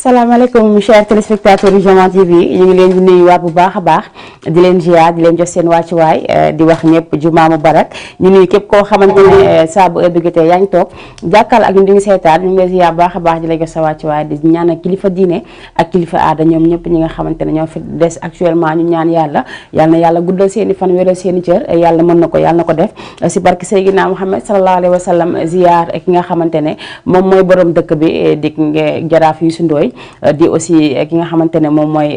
salaamaaleykum chers téléspectateurs yu Diamant TV ñu ngi leen di nuyuwaat bu baax a baax di leen ziar di leen jox seen wàccuwaay di wax ñëpp jumaa mubarak ñu nuyu képp koo xamante ne saa bu heure bi jotee yaa ngi toog jàkkaarloo ak ñun di ngi seetaan ñu ngi lay ziar baax a baax di la jox sa wàccuwaay di ñaan ak kilifa diine ak kilifa aada ñoom ñëpp ñi nga xamante ne ñoo fi des actuellement ñu ñaan yàlla na yàlla guddal seen i fan wéral seen i cër yàlla mën na ko yàlla na ko def si barke Seydina Muhammad sallallahu alayhi wa sallam ziar ki nga xamante ne moom mooy borom dëkk bi di jaraaf Youssou Ndoye di aussi ki nga xamante ne moom mooy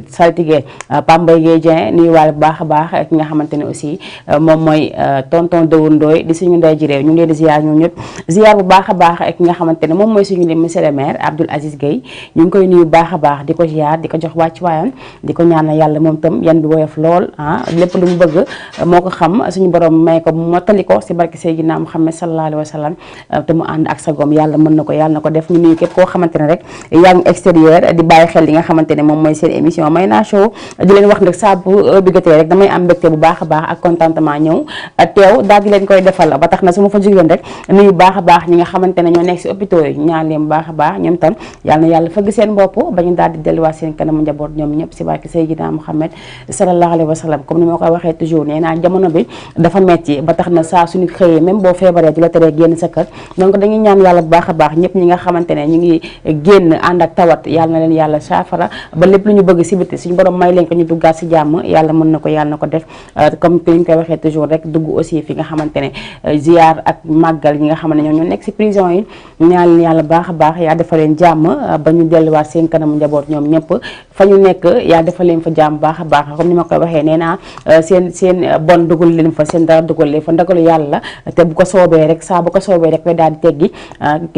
saltige Pape Mbaye Gueye Dieng nuyuwaale bu baax a baax ki nga xamante ne aussi moom mooy tonton Dawur Ndoye di suñu ndey ji réew ñu ngi leen di ziar ñoom ñëpp ziar bu baax a baax ki nga xamante ne moom mooy suñu lim monsieur le maire Abdoul Aziz Gueye ñu ngi koy nuyu bu baax a baax di ko ziar di ko jox wàcc waayam di ko ñaanal yàlla moom tam yan bi woyof lool lépp lu mu bëgg moo ko xam suñu borom may ko mottali ko si barke Seydina Muhammad sallallahu alayhi wa sallam te mu ànd ak sa gom yàlla mën na ko yàlla na ko def ñu nuyu képp koo xamante ne rek yaa ngi extérieur di bàyyi xel li nga xamante ne moom mooy seen émission Mayna Show di leen wax nag saa bu obligaté rek damay am mbégte bu baax a baax ak contentement ñëw teew daal di leen koy defal ba tax na su ma fa jógeen rek nuyu baax a baax ñi nga xamante ne ñoo nekk si hôpitaux yi ñaan leen bu baax a baax ñoom tam yàlla na yàlla fëgg seen bopp ba ñu daal di delluwaat seen kanamu njaboot ñoom ñëpp si barke Seydina Muhammad sallallahu alayhi wa sallam comme ni ma ko waxee toujours nee naa jamono bi dafa metti ba tax na saa suñu xëyee même boo feebaree di la teree génn sa kër donc dañuy ñaan yàlla bu baax a baax ñëpp ñi nga xamante ne ñu ngi génn ànd ak tawat yàlla na leen yàlla saafara ba lépp lu ñu bëgg si biti suñu borom may leen ko ñu duggaat si jàmm yàlla mën na ko yàlla na ko def comme ni ñu koy waxee toujours rek dugg aussi fi nga xamante ne ziar ak màggal ñi nga xam ne ñoo nekk si prison yi ñaan leen yàlla baax a baax yaa defal leen jàmm ba ñu delluwaat seen kanamu njaboot ñoom ñëpp fa ñu nekk yaa defal leen fa jàmm baax a baax comme ni ma koy waxee nee naa seen bon dugal leen fa seen dara dugal leen fa ndagalu yàlla te bu ko soobee rek saa bu ko soobee rek koy daal di teggi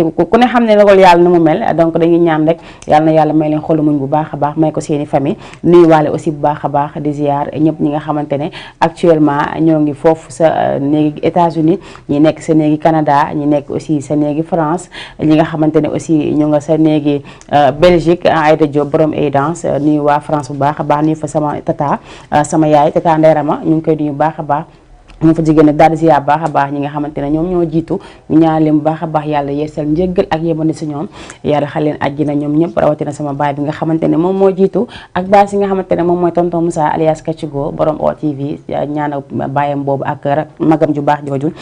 ku ne xam ne ndagalu yàlla na mu mel donc dañuy ñaan rek yàlla na yàlla may leen xolu muñ bu baax a baax may ko seeni famille nuyuwaale aussi bu baax a baax di ziar ñëpp ñi nga xamante ne actuellement ñoo ngi foofu sa néegi États-Unis ñi nekk sa néegi Canada ñi nekk aussi sa néegi France ñi nga xamante ne aussi ñu nga sa néegi Belgique Aïda Diop borom Aidance nuyu waa France bu baax a baax nuyu fa sama tata sama yaay tata Ndeyrama ñu ngi koy nuyu bu baax a baax ñu fa jigéen nag daal di ziar baax a baax ñi nga xamante ne ñoom ñoo jiitu ñu ñaan leen bu baax a baax yàlla yeesal njëggal ak yemane si ñoom yàlla xal leen àjjina ñoom ñëpp rawatina sama baay bi nga xamante ne moom moo jiitu ak baay si nga xamante ne moom mooy tonton Moussa alias Kachigo borom OTV ñaanal baayam boobu ak magam ju baax jooju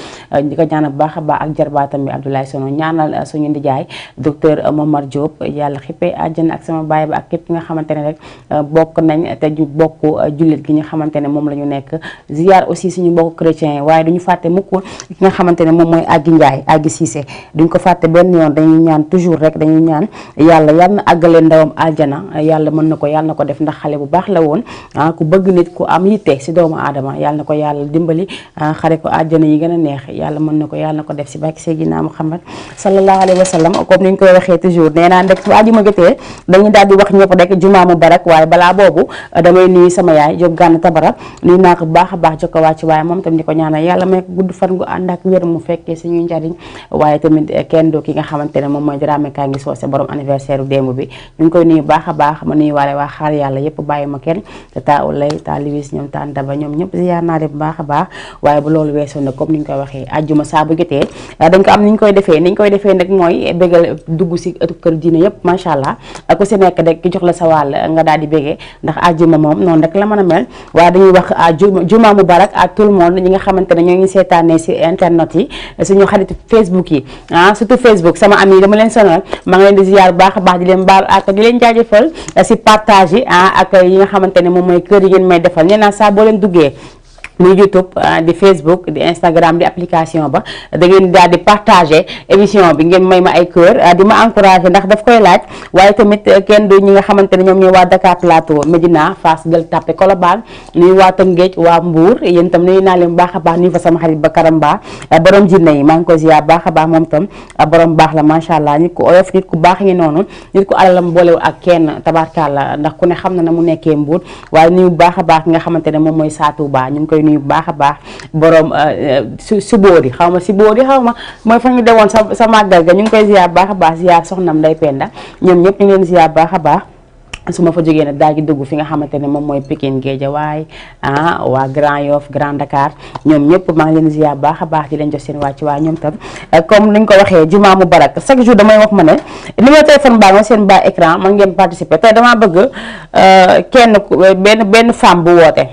di ko ñaanal bu baax a baax ak jarbaatam bi Abdoulaye Sono ñaanal suñu ndijaay docteur Momar Diop yàlla xippee àjjana ak sama baay ba ak képp nga xamante ne rek bokk nañ te ñu bokk jullit gi nga xamante ne moom la ñu nekk ziar aussi suñu bokk waaye duñu fàtte mukk ki nga xamante ne moom mooy Aggi Ndiaye Aggi Cissé duñ ko fàtte benn yoon dañuy ñaan toujours rek dañuy ñaan yàlla na àggale ndawam aljana yàlla mën na ko yàlla na ko def ndax xale bu baax la woon ku bëgg nit ku am yitte si doomu aadama yàlla na ko yàlla dimbali xare ko aljana yi gën a neex yàlla mën na ko yàlla na ko def si barke Seydina Muhammad sallallahu alayhi wa sallam comme ni ñu koy waxee toujours nee naa rek su àjjuma jotee dañuy daal di wax ñëpp rek jumaa mubarak waaye balaa boobu damay nuyu sama yaay Jóob Gànn Tabara nuyu naa ko bu baax a baax jokko wàcc waaye moom tam di ko ñaanal yàlla may ko gudd fan gu ànd ak wér mu fekkee suñuy njariñ waaye tamit kenn du ki nga xamante ne moom mooy Dramé kaa ngi soose borom anniversaire u démb bi ñu ngi koy nuyu baax a baax ma nuyu waale waa xaar yàlla yëpp bàyyi ma kenn te taa ulay taa liwis ñoom taa daba ñoom ñëpp ziar naa leen bu baax a baax waaye bu loolu weesoo nag comme ni ñu koy waxee ajjuma saa bu jotee dañ ko am ni ñu koy defee nag mooy bégal dugg si ëttu kër diine yëpp macha allah ku si nekk rek ki jox la sa wàll nga daal di bégee ndax ajjuma moom noonu rek la mën a mel waaye dañuy wax juma mubarak à tout le monde ñi nga xamante ne ñoo ngi seetaanee si internet yi suñu xarit Facebook yi surtout Facebook sama am yi dama leen sonal maa ngi leen di ziar bu baax a baax di leen baal ak di leen jaajëfal si partage yi ak yi nga xamante ne moom mooy kër yi ngeen may defal nee naa saa boo leen duggee muy YouTube di Facebook di Instagram di application ba da ngeen daal di partager émission bi ngeen may ma ay kër di ma encourager ndax daf koy laaj waaye tamit kenn du ñi nga xamante ne ñoom ñooy waa Dakar Plateau Médina Fass Gueule Tapée Colobane nuyu waa Tëngéej waa Mbour yéen itam nuyu naa leen baax a baax nuyu fa sama xarit ba Karamba borom jinne yi maa ngi koy ziar baax a baax moom itam borom baax la macha allah nit ku oyof nit ku baax ngi noonu nit ku alalam boolewu ak kenn tabarkàlla ndax ku ne xam na mu nekkee Mbour waaye nuyu baax a baax ki nga xamante ne moom mooy Satou Ba ñu ngi koy nuyu baax a baax borom si boori xaw ma si boori xaw ma mooy fa ñu demoon sa màggal ga ñu ngi koy ziar baax a baax ziar soxnam Ndey Penda ñoom ñëpp ñu ngi leen ziar baax a baax su ma fa jógee nag daal di dugg fi nga xamante ne moom mooy Pikine Guédiawaye waa Grand Yoff Grand Dakar ñoom ñëpp maa ngi leen ziar baax a baax di leen jox seen wàcc waaye ñoom tam comme ni ñu ko waxee jumaa mubarak chaque jour damay wax ma ne numéro téléphone baa nga seen bas écran man ngeen participer tey damaa bëgg benn femme bu woote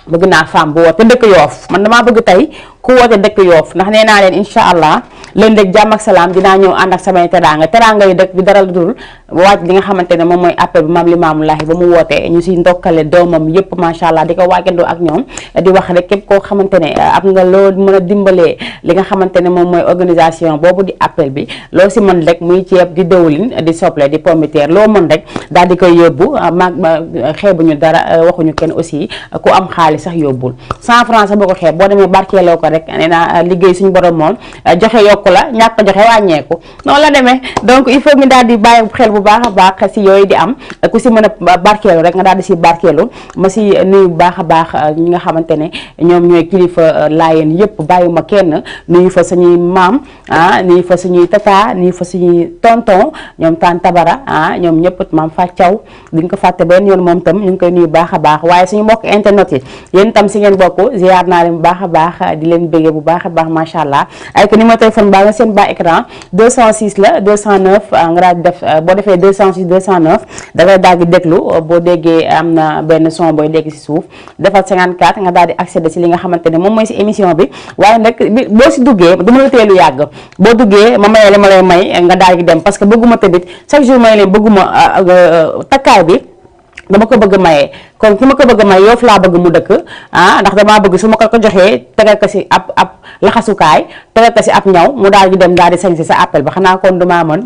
bëgg naa femme bu woote dëkk Yoff man damaa bëgg tey ku woote dëkk Yoff ndax nee naa leen incha allah leen rek jàmm ak salaam dinaa ñëw ànd ak samay teraanga yi dëkk bi dara dul waaj li nga xamante ne moom mooy appel bi maam Limaamu Laahi ba mu wootee ñu si ndokkale doomam yëpp macha allah di ko waajandoo ak ñoom di wax rek képp koo xamante ne am nga loo mën a dimbalee li nga xamante ne moom mooy organisation boobu di appel bi loo si mën rek muy ceeb di dëwlin di soble di pomiteer loo mën rek daal di koy yóbbu maag xeebuñu dara waxuñu kenn aussi ku am xaalis sax yóbbul 100 francs sax boo ko xeeb boo demee barkeeloo ko rek nee naa liggéey suñu borom moom joxe yokku la ñàkk a joxe wàññeeku noonu la demee donc il faut ñu daal di bàyyi xel bu baax a baax si yooyu di am ku si mën a barkeelu rek nga daal di si barkeelu ma si nuyu bu baax a baax ñi nga xamante ne ñoom ñooy kilifa laayeen yëpp bàyyuma kenn nuyu fa suñuy maam nuyu fa suñuy tata nuyu fa suñuy tonton ñoom taan tabara ñoom ñëpp maam fa caw duñ ko fàtte benn yoon moom tam ñu ngi koy nuyu baax a baax waaye suñu mbokk internet yi yéen tam si ngeen bokk ziar naa leen bu baax a baax di leen béggee bu baax a baax macha allah ay que numéro téléphone baa nga seen bas écran 206 la 209 nga daal di def boo defee 206 209 da ngay daal di déglu boo déggee am na benn son booy dégg si suuf defal 54 nga daal di accéder si li nga xamante ne moom mooy si émission bi waaye nag boo si duggee du ma la teelu yàgg boo duggee ma mayee li ma lay may nga daal di dem parce que bëgguma tamit chaque jour may leen bëgguma takkaay bi dama ko bëgg mayee kon ki ma ko bëgg may Yoff laa bëgg mu dëkk ndax damaa bëgg su ma ko joxee tegal ko si ab laxasukaay tegal ko si ab ñaw mu daal di dem daal di sañ si sa appel ba xanaa kon dumaa mën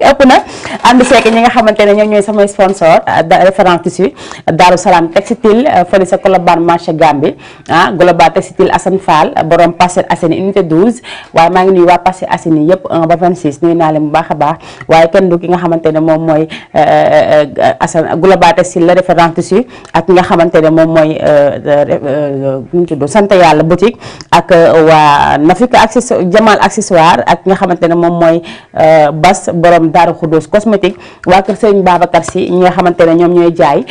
ëpp na ànd seek ñi nga xamante ne ñoom ñooy samay sponsor référence tissu Daaru Salaam textile fële sa Colobane marché Gambie Global textile Assane Fall borom Parcelles Assainies unité 12 waaye maa ngi nuyu waa Parcelles Assainies yëpp 1 ba 26 nuyu naa leen bu baax a baax waaye kenn du ki nga xamante ne moom mooy Assane Global textile la référence tissu ak nga xamante ne moom mooy ñu tudd sant yàlla boutique ak waa Nafika Jamal accessoire ak nga xamante ne moom mooy Bas borom Daaru Xudus cosmétique waa kër Sëriñ Babacar Si ñi nga xamante ne ñoom ñooy jaay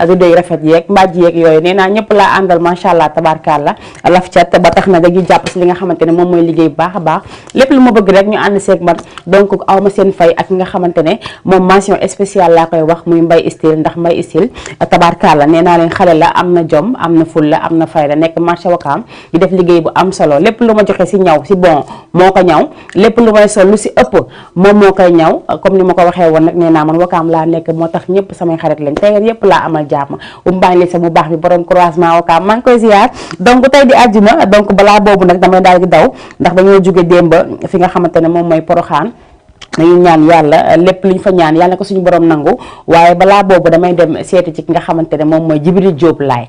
rideau rafet yeeg mbàjj yeeg yooyu nee naa ñëpp laa àndal macha allah tabarkalla laf cat ba tax na dañuy jàpp si li nga xamante ne moom mooy liggéey bu baax a baax lépp lu ma bëgg rek ñu ànd seeg man donc aw ma seen fay ak nga xamante ne moom mention spéciale laa koy wax muy Mbay Style ndax Mbay Style tabarkalla nee naa leen xale la am na jom am na fulla am na fayda nekk marché Wakaam di def liggéey bu am solo lépp lu ma joxe si ñaw si bon moo ko ñaw lépp lu may sol lu si ëpp moom moo koy ñaw comme ni ma ko waxee woon nag nee naa man Wakaam laa nekk moo tax ñëpp samay xarit lañ tey yëpp laa amal jàmm umbaañ li sa bu baax bi borom croisement Wakaam maa ngi koy ziar donc tey di àjjuma donc balaa boobu nag damay daal di daw ndax dañoo jóge démb fi nga xamante ne moom mooy Poroxaan dañuy ñaan yàlla lépp lu ñu fa ñaan yàlla ko suñu borom nangu waaye balaa boobu damay dem seeti ci ki nga xamante ne moom mooy Djibril Diop laay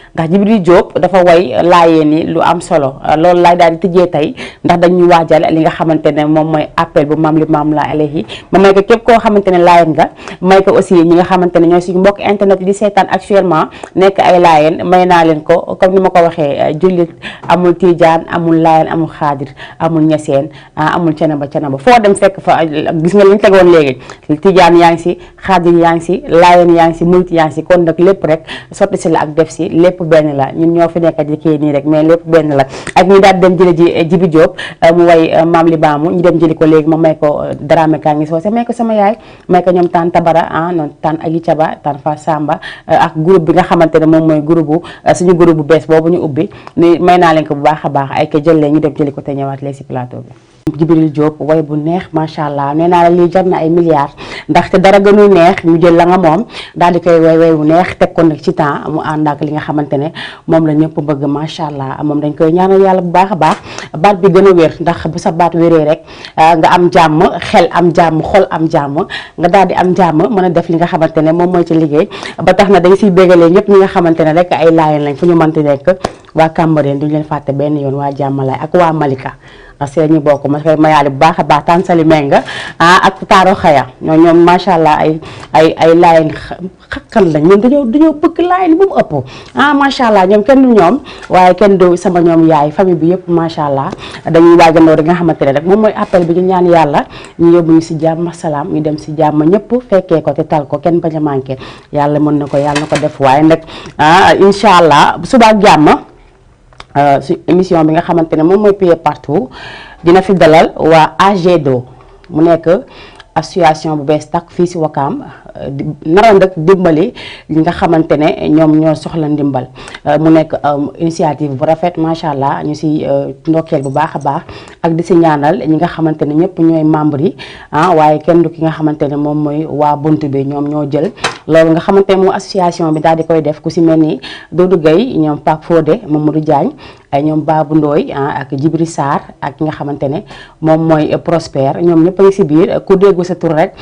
ndax Djibril Diop dafa way laayeen ni lu am solo loolu laay daal di tëjee tey ndax dañuy waajal li nga xamante ne moom mooy appel bu maam Limaamu Laay alayhi ma may ko képp koo xamante ne laayeen nga may ko aussi ñi nga xamante ne ñooy suñu mbokk internet yi di seetaan actuellement nekk ay laayeen may naa leen ko comme ni ma ko waxee jullit amul tiijaan amul laayeen amul xaadir amul ñeseen amul canaba foo dem fekk fa gis nga li ñu tegoon léegi tiijaan yaa ngi si xaadir yaa ngi si laayeen yaa ngi si murit yaa ngi si kon nag lépp rek sotti si la ak def si lépp benn la ñun ñoo fi nekk di kii nii rek mais lépp benn la ak ñu daal dem jëli ji Djibi Diop mu way maam Limaamu ñu dem jëli ko léegi ma may ko Dramé kaa ngi soose may ko sama yaay may ko ñoom taan Tabara noonu taan Agi Caba taan Fa Samba ak groupe bi nga xamante ne moom mooy groupe bu suñu groupe bu bees boobu ñu ubbi ni may naa leen ko bu baax a baax ay ko jël leen ñu dem jëli ko te ñëwaat léegi si plateau bi Djibril Diop way bu neex macha allah nee naa la lii jar na ay milliards ndaxte dara gënuy neex ñu jël la nga moom daal di koy way bu neex teg ko nag ci temps mu ànd ak li nga xamante ne moom la ñëpp bëgg macha allah moom dañ koy ñaanal yàlla bu baax a baax baat bi gën a wér ndax bu sa baat wéree rek nga am jàmm xel am jàmm xol am jàmm nga daal di am jàmm mën a def li nga xamante ne moom mooy ci liggéey ba tax na dañ siy bégalee ñëpp ñi nga xamante ne rek ay laayeen lañ fu ñu mënti nekk waa Cambérène duñu leen fàtte benn yoon waa Jàmmalaay ak waa Malika parce que ñu bokk ma koy mayaale bu baax a baax tan sali menga ak taaro xaya ñoom macha allah ay laayen xakkan lañ ñoom dañoo bëgg laayen bu mu ëpp macha allah ñoom kenn du ñoom waaye kenn du sama ñoom yaay famille bi yëpp macha allah dañuy waajandoo rek nga xamante ne rek moom mooy appel bi ñu ñaan yàlla ñu yóbbu ñu si jàmm salaam ñu dem si jàmm ñëpp fekkee ko te tal ko kenn bañ a manqué yàlla mën na ko yàlla na ko def waaye nag incha allah suba ak jàmm su émission bi nga xamante ne moom mooy Pied Partout dina fi dalal waa AG2 mu nekk association bu bees tak fii si Wakaam naroon rek dimbali li nga xamante ne ñoom ñoo soxla ndimbal mu nekk initiative bu rafet macha allah ñu si ndokkeel bu baax a baax ak di si ñaanal ñi nga xamante ne ñëpp ñooy membre yi waaye kenn du ki nga xamante ne moom mooy waa bunt bi ñoom ñoo jël loolu nga xamante ne moom association bi daal di koy def ku si mel ni Doudou Gueye ñoom Pape Fodé Mamadou Diagne ay ñoom Babou Ndoye ak Djibril Sarr ak ki nga xamante ne moom mooy Prosper ñoom ñëpp a ngi si biir ku déggu sa tur rek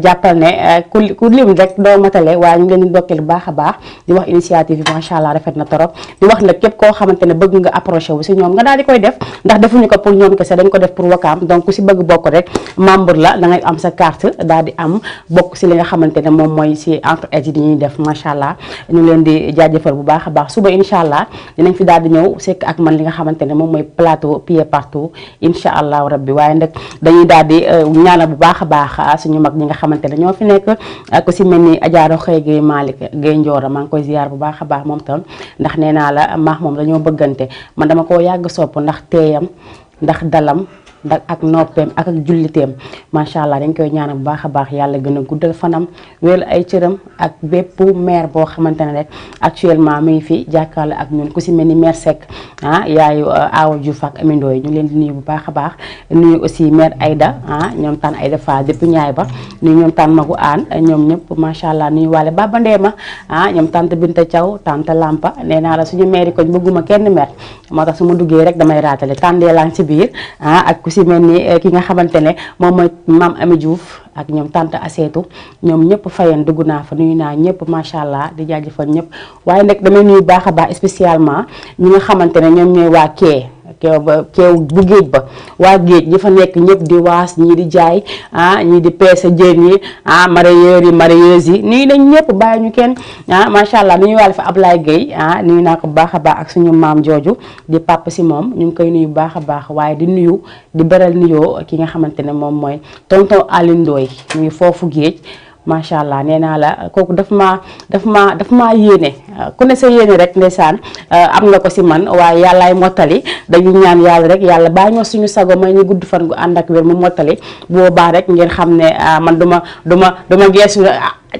jàppal ne ku lim rek doo matale waaye ñu ngi leen di ndokkeel bu baax a baax di wax initiative bi macha allah rafet na torop di wax nag képp koo xamante ne bëgg nga approché wu si ñoom nga daal di koy def ndax defuñu ko pour ñoom kese dañ ko def pour Wakaam donc ku si bëgg bokk rek membre la da ngay am sa carte daal di am bokk si li nga xamante ne moom mooy si entre-êtres yi ñuy def macha allah ñu ngi leen di jaajëfal bu baax a baax suba incha allah dinañ fi daal di ñëw sekk ak man li nga xamante ne moom mooy plateau Pied Partout incha allah rabbi waaye nag dañuy daal di ñaanal bu baax a baax suñu mag ñi nga xamante ne ñoo fi nekk ku si mel ni Adja Roxey Gueye Malick Gueye Ndiora maa ngi koy ziar bu baax a baax moom tam ndax nee naa la maax moom dañoo bëggante man dama koo yàgg sopp ndax teeyam ndax dalam ndax ak noppeem ak julliteem macha allah dañ koy ñaanal bu baax a baax yàlla gën a guddal fanam wéel ay cëram ak bépp maire boo xamante ne rek actuellement mi ngi fi jàkkaarloo ak ñun ku si mel ni maire Seck yaayu Awa Diouf ak Amindo yi ñu leen di nuyu bu baax a baax nuyu aussi maire Aïda ñoom taan Aïda Fall depuis ñaay ba nuyu ñoom taan Magu Aan ñoom ñëpp macha allah nuyu waale Baba Ndeema ñoom tante Binta Thiaw tante Lampa nee naa la suñu maire yi koñ bëgguma kenn mer moo tax su ma duggee rek damay raatale tàndee laan si biir ak ku si mel ni ki nga xamante ne moom mooy maam Ami Diouf ak ñoom tante Aseetu ñoom ñëpp fayen dugg naa fa nuyu naa ñëpp macha allah di jaajëfal ñëpp waaye nag damay nuyu baax a baax spécialement ñi nga xamante ne ñoom ñooy waa keew bu géej ba waa géej ñi fa nekk ñëpp di waas ñii di jaay ñii di peese jën yi mareyeurs yi mareyeuses yi nuyu nañ ñëpp bàyyi ñu kenn macha allah nuyu wàlle fa Ablaye Gueye nuyu naa ko bu baax a baax ak suñu maam jooju di papa si moom ñu ngi koy nuyu bu baax a baax waaye di nuyu di beral nuyoo ki nga xamante ne moom mooy tonton Alioune Ndoye ñu ngi foofu géej macha allah nee naa la kooku daf maa yéene ku ne sa yéene rek ndeysaan am nga ko si man waaye yàllaay mottali dañuy ñaan yàlla rek yàlla baa ñoo suñu sago may ñu gudd fan gu ànd ak wér mu mottali boobaa rek ngeen xam ne man duma geesu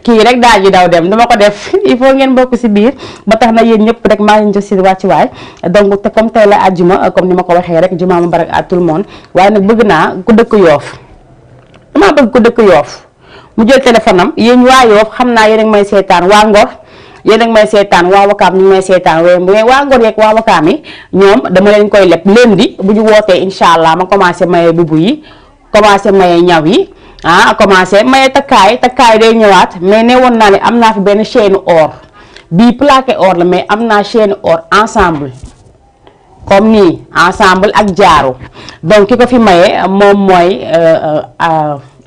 kii rek daal di daw dem dama ko def il faut ngeen bokk si biir ba tax na yéen ñëpp rek maa ngi jox si wàccuwaay donc te comme tey la àjjuma comme ni ma ko waxee rek jumaa mubarak à tout le monde waaye nag bëgg naa ku dëkk Yoof damaa bëgg ku dëkk Yoof mu jël téléphone am yéen waa Yoof xam naa yéen a ngi may seetaan waa Ngor yéen a ngi may seetaan waa Wakaam ñu ngi may seetaan waaye waa Ngor yeeg waa Wakaam yi ñoom dama leen koy leb lundi bu ñu wootee incha allah ma commencé maye bubu yi commencé maye ñaw yi commencé maye takkaay day ñëwaat mais ne woon naa ne am naa fi benn chaîne or bii plaqué or la mais am naa chaîne or ensemble comme nii ensemble ak jaaru donc ki ko fi maye moom mooy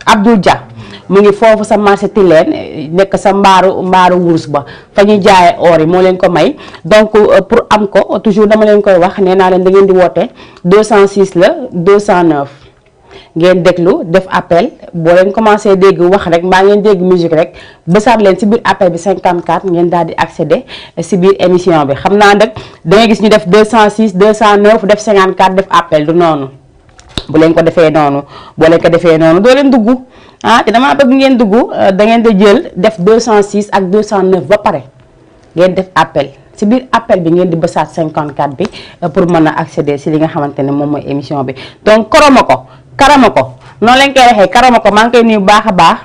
Abdou Dia mu ngi foofu sa marché Tilène nekk sa mbaaru wurus ba fa ñu jaaye or yi moo leen ko may donc pour am ko toujours dama leen koy wax nee naa leen da ngeen di woote 206 la 209 ngeen déglu def appel boo leen commencé dégg wax rek mbaa ngeen dégg musique rek bësaat leen si biir appel bi 54 ngeen daal di accéder si biir émission bi xam naa nag da ngay gis ñu def 206 209 def 54 def appel du noonu bu leen ko defee noonu boo leen ko defee noonu doo leen dugg te damaa bëgg ngeen dugg da ngeen di jël def 206 ak 209 ba pare ngeen def appel si biir appel bi ngeen di bësaat 54 bi pour mën a accéder si li nga xamante ne moom mooy émission bi donc karama ko noonu lañ koy waxee karama ko maa ngi koy nuyu baax a baax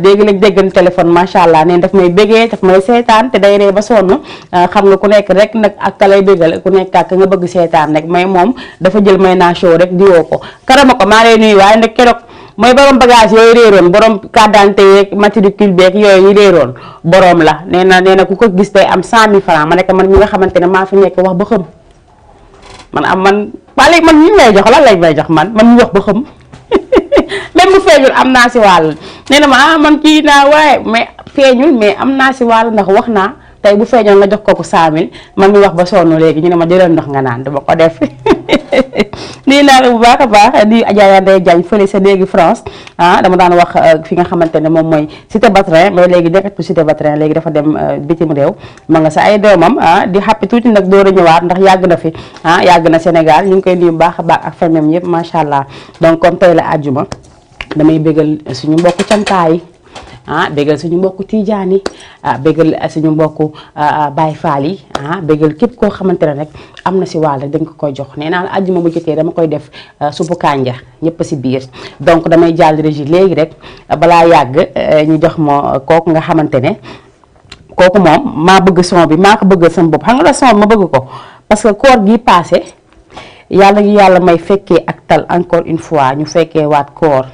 dégg lañ déggan téléphone macha allah neen daf may bégee daf may seetaan te day ree ba sonn xam nga ku nekk rek nag ak ka lay bégal ku nekk ak nga bëgg seetaan rek mais moom dafa jël may naa show rek di woo ko karama ko maa lay nuyu waaye nag keroog mooy borom bagage yooyu réeroon borom carte d'identité yeeg matricule beeg yooyu ñu réeroon borom la nee na ku ko gis day am 100 000 francs ma nekk man ñi nga xamante ne maa fi nekk wax ba xam man am man waa léegi man ñu lay jox lan lañ may jox man ñu wax ba xam même bu feeñul am naa si wàll nee na ma man kii naa waaye mais feeñul mais am naa si wàll ndax wax naa tey bu feeñoon nga jox ko 100 000 man mi wax ba sonn léegi ñu ne ma jëlal ndox nga naan dama ko def nii naa la bu baax a baax di Adja Ndeye Diagne fële sa léegi France dama daan wax fi nga xamante ne moom mooy Cité Batrin mais léegi nekkatu Cité Batrin léegi dafa dem bitim réew ma nga sa ay doomam di xàppi tuuti nag door a ñëwaat ndax yàgg na fi yàgg na Sénégal ñu ngi koy nuyu bu baax a baax ak famille yëpp macha allah donc comme tey la àjjuma damay bégal suñu mbokku cantaay bégal suñu mbokku tiijaan yi bégal suñu mbokku Baay Faal yi bégal képp koo xamante ne rek am na si wàll rek dañ ko koy jox nee naa la àjjuma bu jotee dama koy def suppu kànja ñëpp si biir donc damay jàll régie léegi rek balaa yàgg ñu jox ma kooku nga xamante ne kooku moom maa bëgg son bi maa ko bëggal sama bopp xam nga la son bi ma bëgg ko parce que koor gi passé yàlla may fekkee ak tal encore une fois ñu fekkee waat koor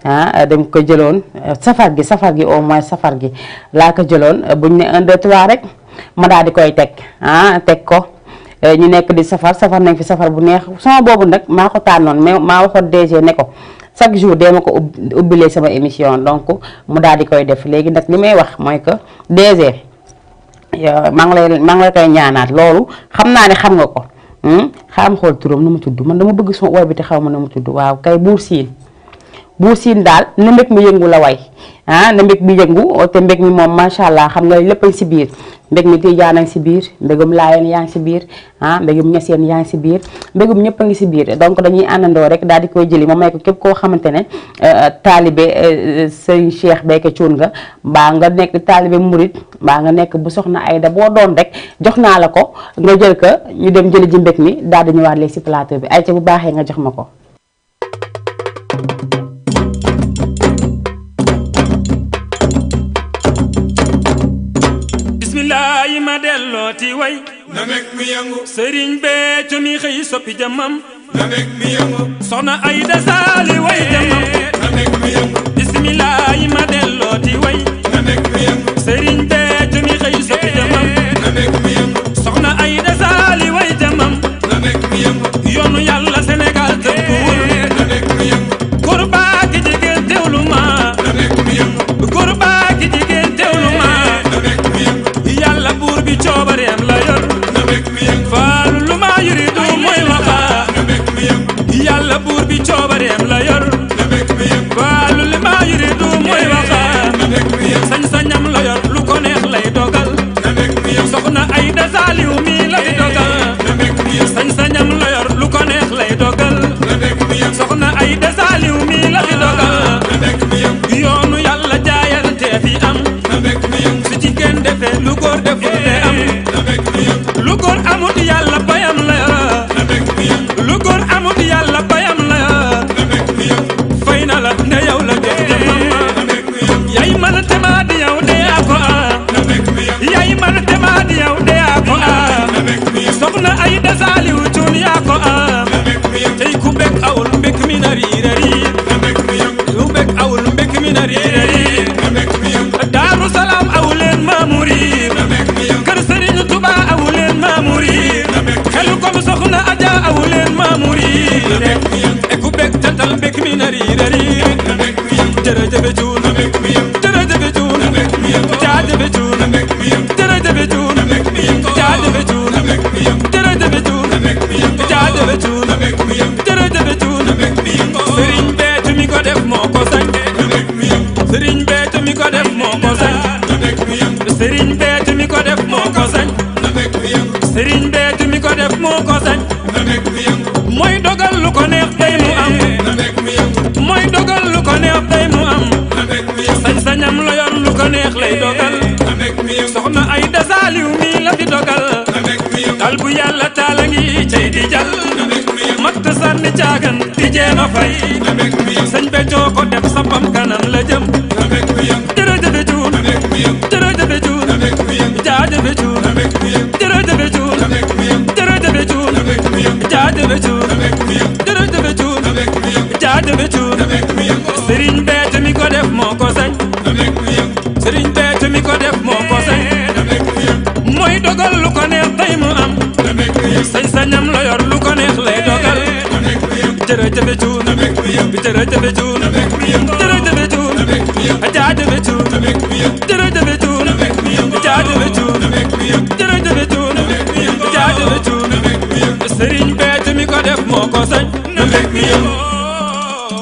dañ ko jëloon safar gi au moins safar gi laa ko jëloon buñ ne 1 2 3 rek ma daal di koy teg teg ko ñu nekk di safar nañ fi safar bu neex sama boobu nag maa ko tànnoon mais maa waxoon DG ne ko chaque jour dee ma ko ubbilee sama émission donc mu daal di koy def léegi nag li may wax mooy que DG maa ngi lay koy ñaanaat loolu xam naa ne xam nga ko xam xool turam nu mu tudd man dama bëgg sama woy bi te xaw ma nu mu tudd waaw kay Buur Siin daal na mbég mi yëngu la way na mbég mi yëngu te mbég mi moom macha allah xam nga lépp a ngi si biir mbég mi Tijaan a ngi si biir mbégum Laayeen yaa ngi si biir mbégum Ñaseen yaa ngi si biir mbégum ñëpp a ngi si biir donc dañuy àndandoo rek daal di koy jëli ma may ko képp koo xamante ne taalibe sëñ Cheikh Béthio Thioune nga mbaa nga nekk taalibe murit mbaa nga nekk bu soxna Ayda boo doon rek jox naa la ko nga jël ko ñu dem jëli ji mbég mi daal di ñëwaat léegi si plateau bi ay ca bu baaxee nga jox ma ko. bismillahi ma dellooti way na meg mi yangu Sëriñ Béthio mi xëy soppi jamam na meg mi yangu soxna Ayda Saali way jamam na meg mi yangu bismillahi ma dellooti way na meg mi yangu Sëriñ Béthio mi xëy soppi jamam na meg mi yangu soxna Ayda Saali way jamam na meg mi yangu yoonu yàlla Sénégal tënkuwul na meg mi yangu góor baa gi jigéen teewlu ma na meg mi yangu góor baa gi jigéen teewlu ma na meg mi yangu yàlla buur bi coobareem la yor na meg mi yangu faalu lu ma yuridu mooy waxa na meg mi yangu yàlla buur bi coobareem la yor na meg mi yangu faalu li ma yuridu mooy waxa na meg mi yangu sañ-sañam la yor lu ko neex lay dogal na meg mi yangu soxna Ayda Saaliw mi la fi dogal na meg mi yangu sañ-sañam la yor lu ko neex lay dogal na meg mi yangu soxna Ayda Saaliw mi la fi dogal na meg mi yangu yoonu yàlla jaayante fi am na meg mi yangu su jigéen defee lu góor deful te am na meg mi yangu lu góor amut yàlla bayam la yor na meg mi yangu lu góor amut yàlla bayam la yor na meg mi yangu fay na la ne yow la jox jëmmam na meg mi yangu yaay man tema di yow de yaa ko na meg mi yangu yaay man tema di yow de yaa ko na meg mi yangu soxna Ayda Saaliw Cuun yaa ko na meg mi yangu tey ku bekk awul mbekk mi na riirari na meg mi yangu ku bekk awul mbekk mi na riirari na meg mi yangu Daaru Salaam awuleen maamuri na meg mi yangu kër Sëriñ Tuba awuleen maamuri xelu kom soxna Aja awuleen maamuri e ku bekk tantal mbekk mi na riirari na meg mi yangu jërëjëf Cuun na meg mi yangu jërëjëf Cuun na meg mi yangu jaajëf Cuun na meg mi yangu jërëjëf Cuun na meg mi yangu jaajëf Cuun na meg mi yangu jërëjëf Cuun na meg mi yangu jaajëf Cuun na meg mi yangu jërëjëf Cuun na meg mi yangu Sëriñ Béthio mi ko def moo ko sañ na meg mi yangu Sëriñ Béthio mi ko def moo ko sañ na meg mi yangu Sëriñ Béthio mi ko def moo ko sañ na meg mi yangu Sëriñ Béthio mi ko def moo ko sañ na meg mi yangu mooy dogal lu ko neex tey mu am na meg mi yangu mooy dogal lu ko neex tey mu am na meg mi yangu sañ-sañam la yor lu ko neex lay dogal na meg mi yangu soxna Ayda Saaliw mi la fi dogal na meg mi yangu dal bu yàlla taala ngi cay di jàll na meg mi yangu matt sànni caagan di jéem a fay na meg mi yangu sëñ Béthio ko def sampam kanam la jëm na meg mi yangu jërëjëf Cuun na meg mi yangu jërëjëf Cuun na meg mi yangu jaajëf Cuun na meg mi yangu jërëjëf Cuun na meg mi yangu jërëjëf Cuun na meg mi yangu jaajëf Cuun na meg mi yangu jërëjëf Cuun na meg mi yangu jaajëf Cuun na meg mi yangu jërëjëf cuun jërëjëf cuun jaajëf cuun jërëjëf cuun jaajëf cuun jërëjëf cuun jaajëf cuun sëriñ Béthio mi ko def moo ko sañ na mbég mi yëngu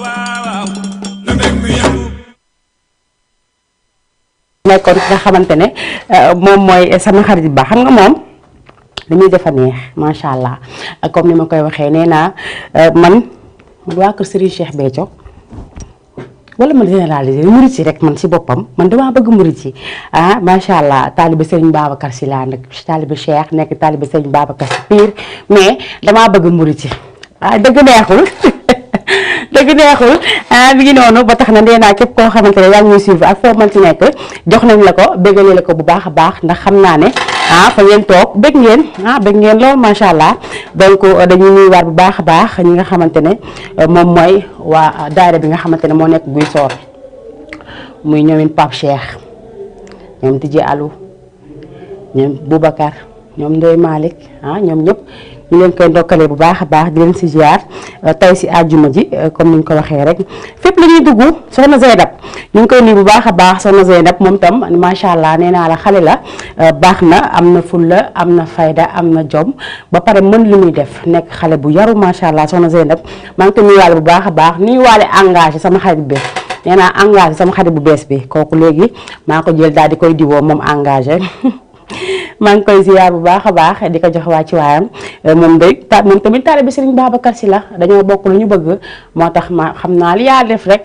waaw na mbég mi yëngu nekkoon ki nga xamante ne moom mooy sama xarit ba xam nga moom li muy defa neex macha allah comme ni ma koy waxee nee naa man waa kër Serigne Cheikh Béthio wala man généraliser murit yi rek man si boppam man damaa bëgg murit yi macha allah taaliba Serigne Babacar Sy laa nag taaliba Cheikh nekk taaliba Serigne Babacar Sy pire mais damaa bëgg murit yi dëgg neexul dëgg neexul mi ngi noonu ba tax na nee naa képp koo xamante ne yaa ngi ñuy suivre ak foo mën ci nekk jox nañ la ko béggalee la ko bu baax a baax ndax xam naa ne fa ngeen toog bég ngeen lool macha allah donc dañuy nuyuwaat bu baax a baax ñi nga xamante ne moom mooy waa daayira bi nga xamante ne moo nekk Guy Soor muy ñoomin Pape Cheikh ñoom Tidji Alou ñoom Boubacar ñoom Ndoye Malick ñoom ñëpp ñu leen koy ndokkalee bu baax a baax di leen si ziar tey si àjjuma ji comme ni ñu ko waxee rek fépp la ñuy dugg soxna Zeynab ñu ngi koy nuyu bu baax a baax soxna Zeynab moom tam macha allah nee naa la xale la baax na am na fulla am na fayda am na jom ba pare mën li muy def nekk xale bu yaru macha allah soxna Zeynab maa ngi koy nuyuwaale bu baax a baax nuyuwaale engagé sama xarit bi nee naa engagé sama xarit bu bees bi kooku léegi maa ko jël daal di koy diwoo moom engagé. maa ngi koy ziar bu baax a baax di ko jox waa ci waayam moom moom tamit taalibe Serigne Babacar Sy la dañoo bokk lu ñu bëgg moo tax ma xam naa li yaa def rek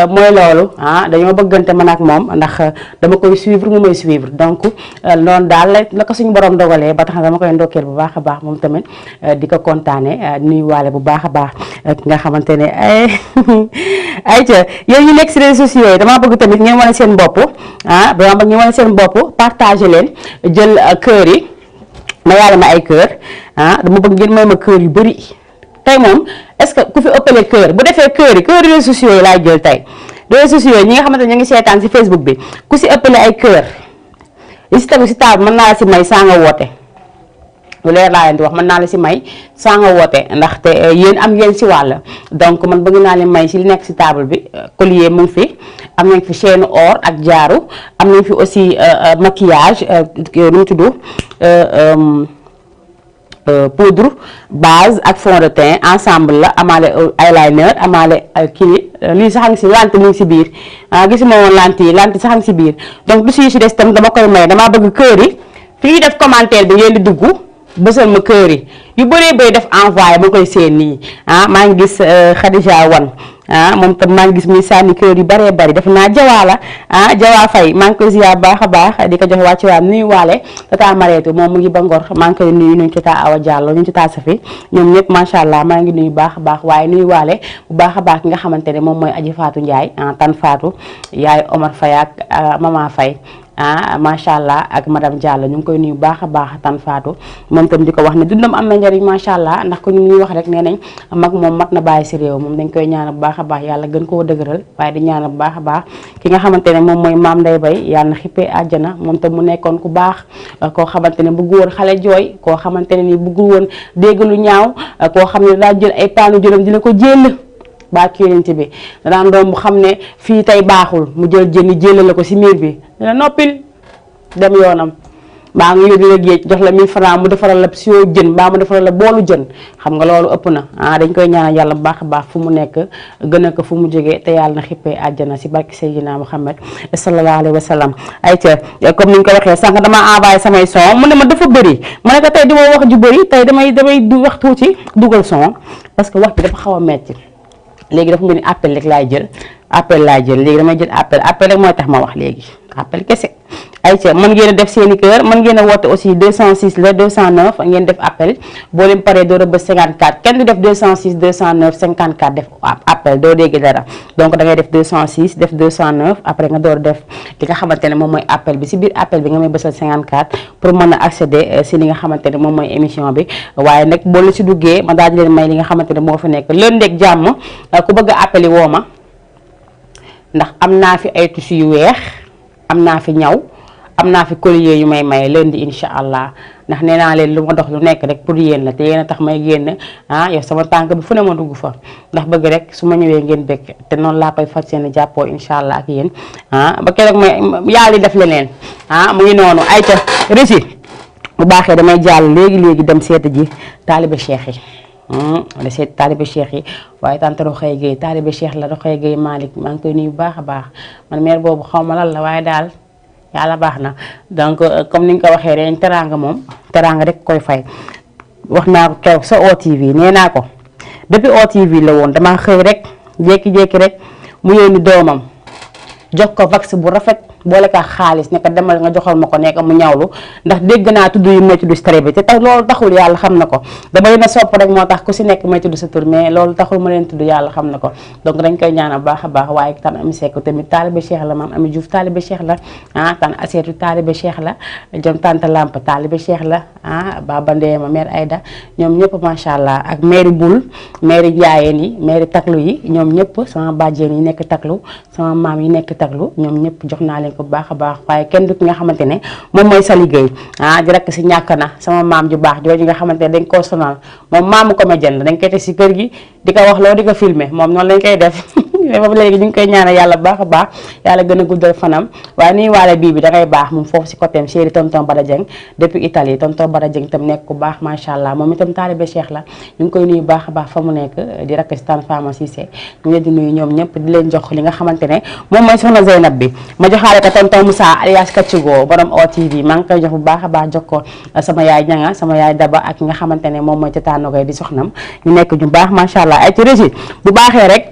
mooy loolu dañoo bëggante man ak moom ndax dama koy suivre mu may suivre donc noonu daal la ko suñu borom dogalee ba tax na dama koy ndokkeel bu baax a baax moom tamit di ko kontaane nuyuwaale bu baax a baax ki nga xamante ne ayca yéen ñu nekk si réseaux sociaux yi damaa bëgg tamit ngeen wane seen bopp damaa bëgg ngeen wane seen bopp partager leen jël kër yi ma yàlla ma ay kër dama bëgg ngeen may ma kër yu bëri tey moom est-ce que ku fi ëppale kër bu defee kër réseaux sociaux yi laay jël tey réseaux sociaux yi ñi nga xamante ne ñu ngi seetaan si Facebook bi ku si ëppale ay kër li si tegu si table mën naa la si may saa nga woote lu leer laa leen di wax mën naa la si may saa nga woote ndaxte yéen am ngeen si wàll donc man bëgg naa leen may si li nekk si table bi collier mu ngi fi am nañ fi chaîne or ak jaaru am nañ fi aussi maquillage nu mu tudd poudre base ak fond de teint ensemble la amaale eyeliner amaale kii lii sax a ngi si lante mu ngi si biir gisuma woon lante sax a ngi si biir donc du si des tam dama koy may damaa bëgg kër yi fi ñuy def commentaire bi ngeen di dugg bësal ma kër yi yu bëree bëri def envoyé ma koy seen nii maa ngi gis Khadija Wan moom tam maa ngi gis muy sànni kër yu bëree bëri def naa jawaala jawaa fay maa ngi koy ziar baax a baax di ko jox wàcc waam nuyu waale tata Mareetu moom mu ngi ba Ngor maa ngi koy nuyu nuyu tata Awa Diallo nuyu tata Safi ñoom ñëpp macha allah maa ngi nuyu baax a baax waaye nuyu waale bu baax a baax ki nga xamante ne moom mooy Aji Fatou Ndiaye tan Fatou yaay Omar Faye ak Mama Faye macha allah ak madame Diallo ñu ngi koy nuyu baax a baax tan Fatou moom tam di ko wax ne dundam am na njariñ macha allah ndax ko ñu ngi wax rek nee nañ mag moom mat na bàyyi si réew moom dañ koy ñaanal bu baax a baax yàlla gën koo dëgëral waaye di ñaanal bu baax a baax ki nga xamante ne moom mooy maam Ndeye Bay yàlla na xippee àjjana moom tam mu nekkoon ku baax koo xamante ne bëggu woon xale jooy koo xamante ne ni bëggu woon dégg lu ñaaw koo xam ne daa jël ay paanu jëlam dina ko jéll baa kéenante bi danaan doom bu xam ne fii tey baaxul mu jël jëni jëlale ko si miir bi dina noppil dem yoonam mbaa nga yóbbu la géej jox la 1000 francs mu defaral la sio jën mbaa mu defaral la boolu jën xam nga loolu ëpp na dañ koy ñaanal yàlla bu baax a baax fu mu nekk gën a ko fu mu jógee te yàlla na xippee àjjana si barki Seydina Muhammad sallallahu alayhi wa sallam ayca comme ni ñu ko waxee sànq damaa envoyé samay son mu ne ma dafa bëri ma ne ko tey di ma wax ju bëri tey damay du wax tuuti dugal son parce que wax bi dafa xaw a metti léegi dafa mel ni appel rek laay jël léegi damay jël appel rek mooy tax ma wax léegi appel kese ayca mën ngeen a def seeni kër mën ngeen a woote aussi 206 la 209 ngeen def appel boo leen paree doo rëbb 54 kenn du def 206 209 54 def appel doo dégg dara donc da ngay def 206 def 209 après nga door def li nga xamante ne moom mooy appel bi si biir appel bi nga may bësal 54 pour mën a accéder si li nga xamante ne moom mooy émission bi waaye nag boo la si duggee ma daal di leen may li nga xamante ne moo fa nekk lundi ak jàmm ku bëgg a appeli woo ma ndax am naa fi ay tissu yu weex am naa fi ñaw am naa fi collier yu may maye lundi incha allah ndax nee naa leen lu ma dox lu nekk rek pour yéen la te yéen a tax may génn yow sama tànk bi fu ne ma dugg fa ndax bëgg rek su ma ñëwee ngeen bëgg te noonu laa koy fas yéene jàppoo incha allah ak yéen ba keroog ma yàlla def leneen mu ngi noonu ayca rési bu baaxee damay jàll léegi dem seeta ji taalibe cheikh yi da seet taalibe cheikh yi waaye tante Roxaya Gueye taalibe cheikh la Roxaya Gueye Malick maa ngi koy nuyu bu baax a baax man mère boobu xaw ma lan la waaye daal yàlla baax na donc comme ni nga ko waxee rek teraanga moom teraanga rek koy fay wax naa ko keroog sa OTV nee naa ko depuis OTV la woon dama xëy rek jékki-jékki rek mu yónni doomam jox ko vax bu rafet boole ka xaalis ne ko demal nga joxal ma ko nekk mu ñawlu ndax dégg naa tudd yu may tudd stress bi te tax loolu taxul yàlla xam na ko dama leen a sopp rek moo tax ku si nekk may tudd sa tur mais loolu taxul ma leen tudd yàlla xam na ko donc dañ koy ñaanal baax a baax waaye tan Ami Seck tamit taalibe Cheikh la maam Ami Diouf taalibe Cheikh la tan Aseetu taalibe Cheikh la jom tante Lamp taalibe Cheikh la Baba Ndeema mère Aïda ñoom ñëpp macha allah ak mairie Boul mairie Ndiayeen yi mairie Taklu yi ñoom ñëpp sama bàjjeen yi nekk Taklu sama maam yi nekk Taklu ñoom ñëpp jox naa leen ko bu baax a baax waaye kenn du ki nga xamante ne moom mooy sa liggéey di rek si ñàkk na sama maam ju baax jooju nga xamante ne dañ koo sonal moom maamu comédien la dañ koy teg si kër gi di ko wax loo di ko filmer moom noonu lañ koy def boobu léegi ñu ngi koy ñaanal yàlla bu baax a baax yàlla gën a guddal fanam waaye nuy waale bii bi dangay baax moom foofu si côté am chéri tonton Bada Dieng depuis Italie tonton Bada Dieng itam nekk ku baax macha allah moom itam taalibe Cheikh la ñu ngi koy nuyu baax a baax fa mu nekk di rakk si Tane Fama Cissé ñu leen di nuyu ñoom ñëpp di leen jox li nga xamante ne moom mooy soxna Zeynab bi ma joxaale ko tonton Moussa alias Kachigo borom OTV maa ngi koy jox bu baax a baax jox ko sama yaay ñanga sama yaay Daba ak ki nga xamante ne moom mooy Tata Nogaye di soxnam ñu nekk ñu baax macha allah ay ci régi bu baaxee rek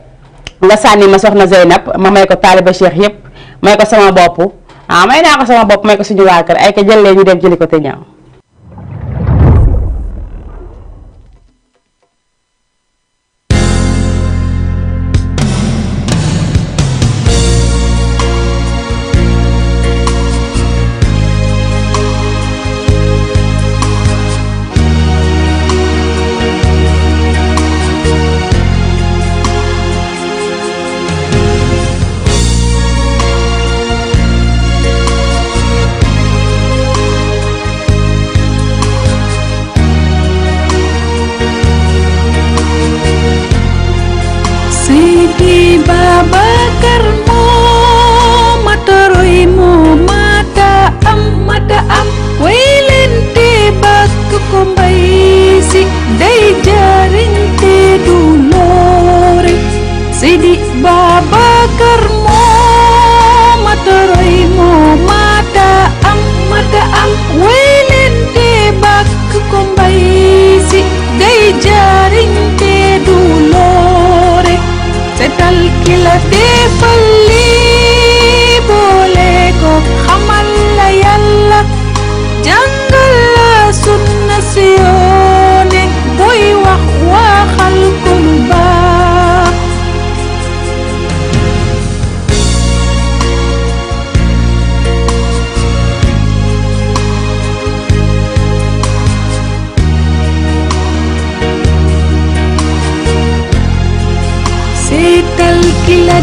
nga sànni ma soxna Zeynab ma may ko taaliba Cheikh yëpp may ko sama bopp may naa ko sama bopp may ko suñu waa kër ay ko jëlee ñu dem jëli ko te ñaaw Babakar moo mata roy moo mata am waylente bakk ko mbay si day jariñ te du loore Seydi Babakar moo mata roy moo mata am waylente bakk ko mbay si day jariñ te du loore setal ki la defal lii boole ko xamal la yàlla jàngal la sunna si yoone boy wax waxal ko lu baax seetal ki la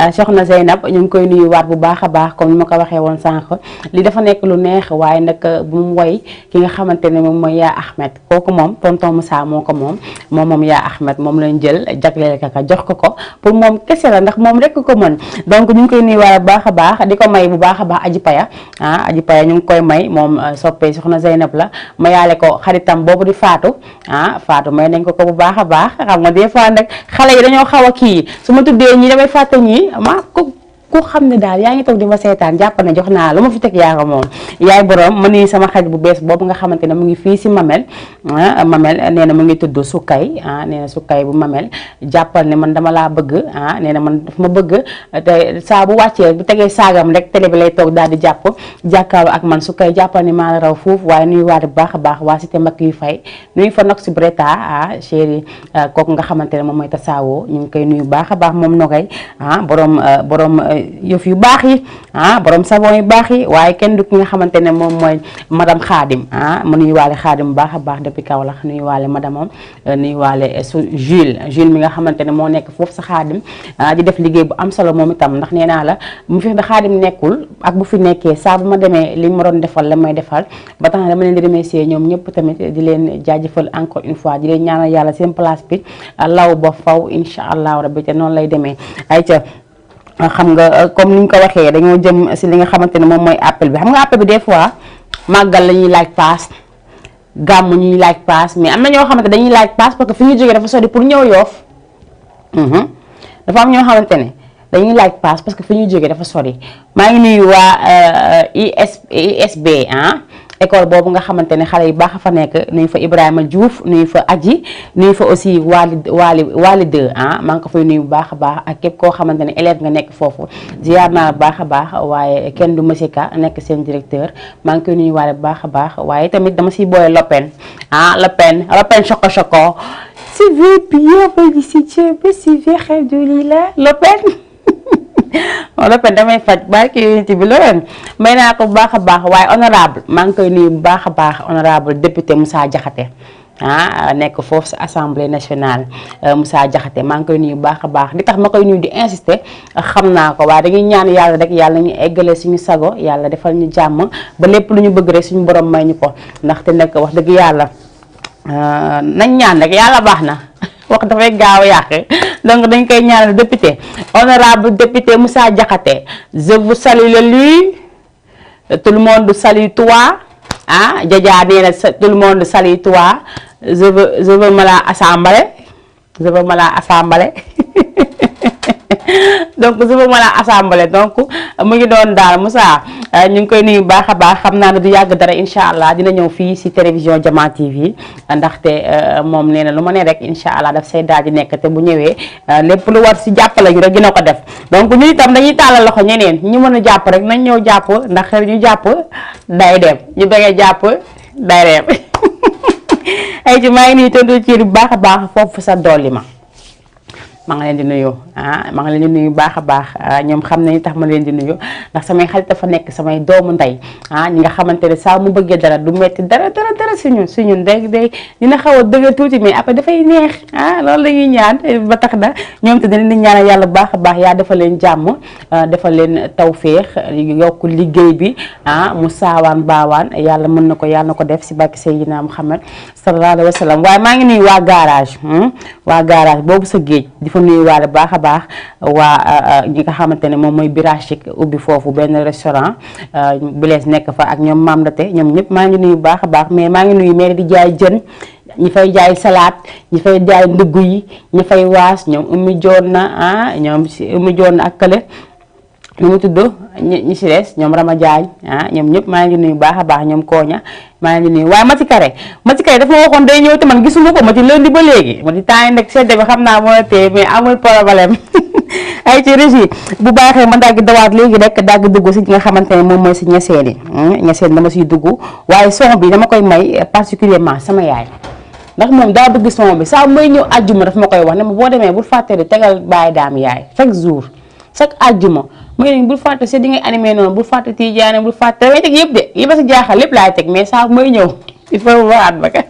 soxna Zeynab ñu ngi koy nuyuwaat bu baax a baax comme ni ma ko waxee woon sànq li dafa nekk lu neex waaye nag bu mu woy ki nga xamante ne moom mooy yaa Ahmed kooku moom tonton Moussa moo ko moom yaa Ahmed moom lañ jël jagleel ka jox ko pour moom kese la ndax moom rek ko mën donc ñu ngi koy nuyuwaat bu baax a baax di ko may bu baax a baax Aji Paya Aji Paya ñu ngi koy may moom soppee soxna Zeynab la mayaale ko xaritam boobu di Fatou Fatou may nañ ko bu baax a baax xam nga des fois nag xale yi dañoo xaw a kii su ma tuddee ñii damay fàtte ñii ku xam ne daal yaa ngi toog di ma seetaan jàpp ne jox naa lu ma fi teg yaa ko moom yaay borom ma nuyu sama xarit bu bees boobu nga xamante ne mu ngi fii si Mamel Mamel nee na mu ngi tudd Sukay nee na Sukay bu Mamel jàppal ne man dama laa bëgg nee na man daf ma bëgg te saa bu wàccee bu tegee saagam rek télé bi lay toog daal di jàkkaarloo ak man Sukay jàppal ne maa la raw foofu waaye nuyu waat bu baax a baax waa cité mbakk yu fay nuyu fa nok si Breta chéri kooku nga xamante ne moom mooy tasaawoo ñu ngi koy nuyu baax a baax moom nogay borom yëf yu baax yi borom savon yu baax yi waaye kenn du ki nga xamante ne moom mooy madame Khadim mu nuyu waale Khadim bu baax a baax depuis Kaolack nuyu waale madame am nuyu waale su Jules mi nga xamante ne moo nekk foofu sa Khadim di def liggéey bu am solo moom itam ndax nee naa la mu fi da Khadim nekkul ak bu fi nekkee saa bu ma demee li ma doon defal la may defal ba tax na dama leen di remercier ñoom ñëpp tamit di leen jaajëfal encore une fois di leen ñaanal yàlla seen place bi law ba faw incha allah rabbi te noonu lay demee ayca xam nga comme ni ñu ko waxee dañoo jëm si li nga xamante ne moom mooy appel bi xam nga appel bi des fois màggal la ñuy laaj paas gàmm ñuy laaj paas mais am na ñoo xamante dañuy laaj paas parce que fi ñu jógee dafa sori pour ñëw Yoff dafa am ñoo xamante ne dañuy laaj paas parce que fi ñu jógee dafa sori maa ngi nuyu waa ISB école boobu nga xamante ne xale yu baax a fa nekk nuyu fa Ibrahima Diouf nuyu fa Aji nuyu fa aussi Wali 2 maa ngi ko fay nuyu bu baax a baax ak képp koo xamante ne élève nga nekk foofu ziar naa baax a baax waaye kenn du monsieur Ka nekk seen directeur maa ngi koy nuyu waale bu baax a baax waaye tamit dama siy boole Lopen Lopen choco si veux bien féliciter si vie xew du lii la Lopen Lopen damay faj barki unité bi Lopen may naa ko bu baax a baax waaye honorable maa ngi koy nuyu bu baax a baax honorable député Moussa Diakhaté nekk foofu sa assemblée nationale Moussa Diakhaté maa ngi koy nuyu bu baax a baax li tax ma koy nuyu di insister xam naa ko waaye dañuy ñaan yàlla rek yàlla ñu eggale suñu sago yàlla defal ñu jàmm ba lépp lu ñu bëgg rek suñu borom may ñu ko ndaxte nag wax dëgg yàlla nañ ñaan rek yàlla baax na wax dafay gaaw a yàq donc dañ koy ñaanal député honorable député Moussa Diakhaté je vous salue lui tout le monde salue toi Jaja nee na tout le monde salue toi je veux me la assembler donc je veux me la assembler donc mu ngi doon daal Moussa ñu ngi koy nuyu baax a baax xam naa ne du yàgg dara incha allah dina ñëw fii si télévision Jama TV ndaxte moom nee na lu ma ne rek incha allah daf say daal di nekk te bu ñëwee lépp lu war si jàppale ñu rek dina ko def donc ñu itam dañuy tàllal loxo ñeneen ñu mën a jàpp rek nañ ñëw jàpp ndax ñu jàpp day dem ñu bëggee jàpp day dem ay ci maa ngi nuyu tontu ci bu baax a baax foofu sa dolli ma. maa ngi leen di nuyu maa ngi leen di nuyu baax a baax ñoom xam nañu tax ma leen di nuyu ndax samay xarit dafa nekk samay doomu ndey ñi nga xamante ne saa mu bëggee dara du metti dara si ñun day dina xaw a dëgg tuuti mais après dafay neex loolu la ñuy ñaan ba tax na ñoom te dañ leen ñaanal yàlla baax a baax yaa defal leen jàmm defal leen tawféex yokk liggéey bi mu saawaan baawaan yàlla mën na ko def si barke Seydina Muhammad sallallahu alayhi wa sallam waaye maa ngi nuyu waa garage boobu sa géej fa nuyu waale baax a baax waa ñi nga xamante ne moom mooy Birachik ubbi foofu benn restaurant Blaise nekk fa ak ñoom Mam Date ñoom ñëpp maa ngi nuyu baax a baax mais maa ngi nuyu mais di jaay jën ñi fay jaay salade ñi fay jaay ndugg yi ñi fay waas ñoom Oumy Joon na ñoom si Oumy Joon na ak kële nu mu tudd ñi si des ñoom Rama Diagne ñoom ñëpp maa ngi nuyu baax a baax ñoom Koña maa ngi nuyu waaye Mati Kare dafa ma waxoon day ñëw te man gisuma ko Mati lundi ba léegi Mati temps yi nag sedde bi xam naa moo la téye mais amul problème ay ci régie bu baaxee ma dagg dawaat léegi rek dagg dugg si nga xamante ne moom mooy si ñaseen yi ñaseen dama siy dugg waaye son bi dama koy may particulièrement sama yaay ndax moom daa bëgg son bi saa may ñëw àjjuma daf ma koy wax ne ma boo demee bul fàtte di tegal Baye Dame yaay chaque àjjuma mooy ne bul fàtte si di ngay animé noonu bul fàtte Tidiane bul fàtte damay teg yëpp de li ma si jaaxal lépp laay teg mais saa may ñëw il faut waat ba kat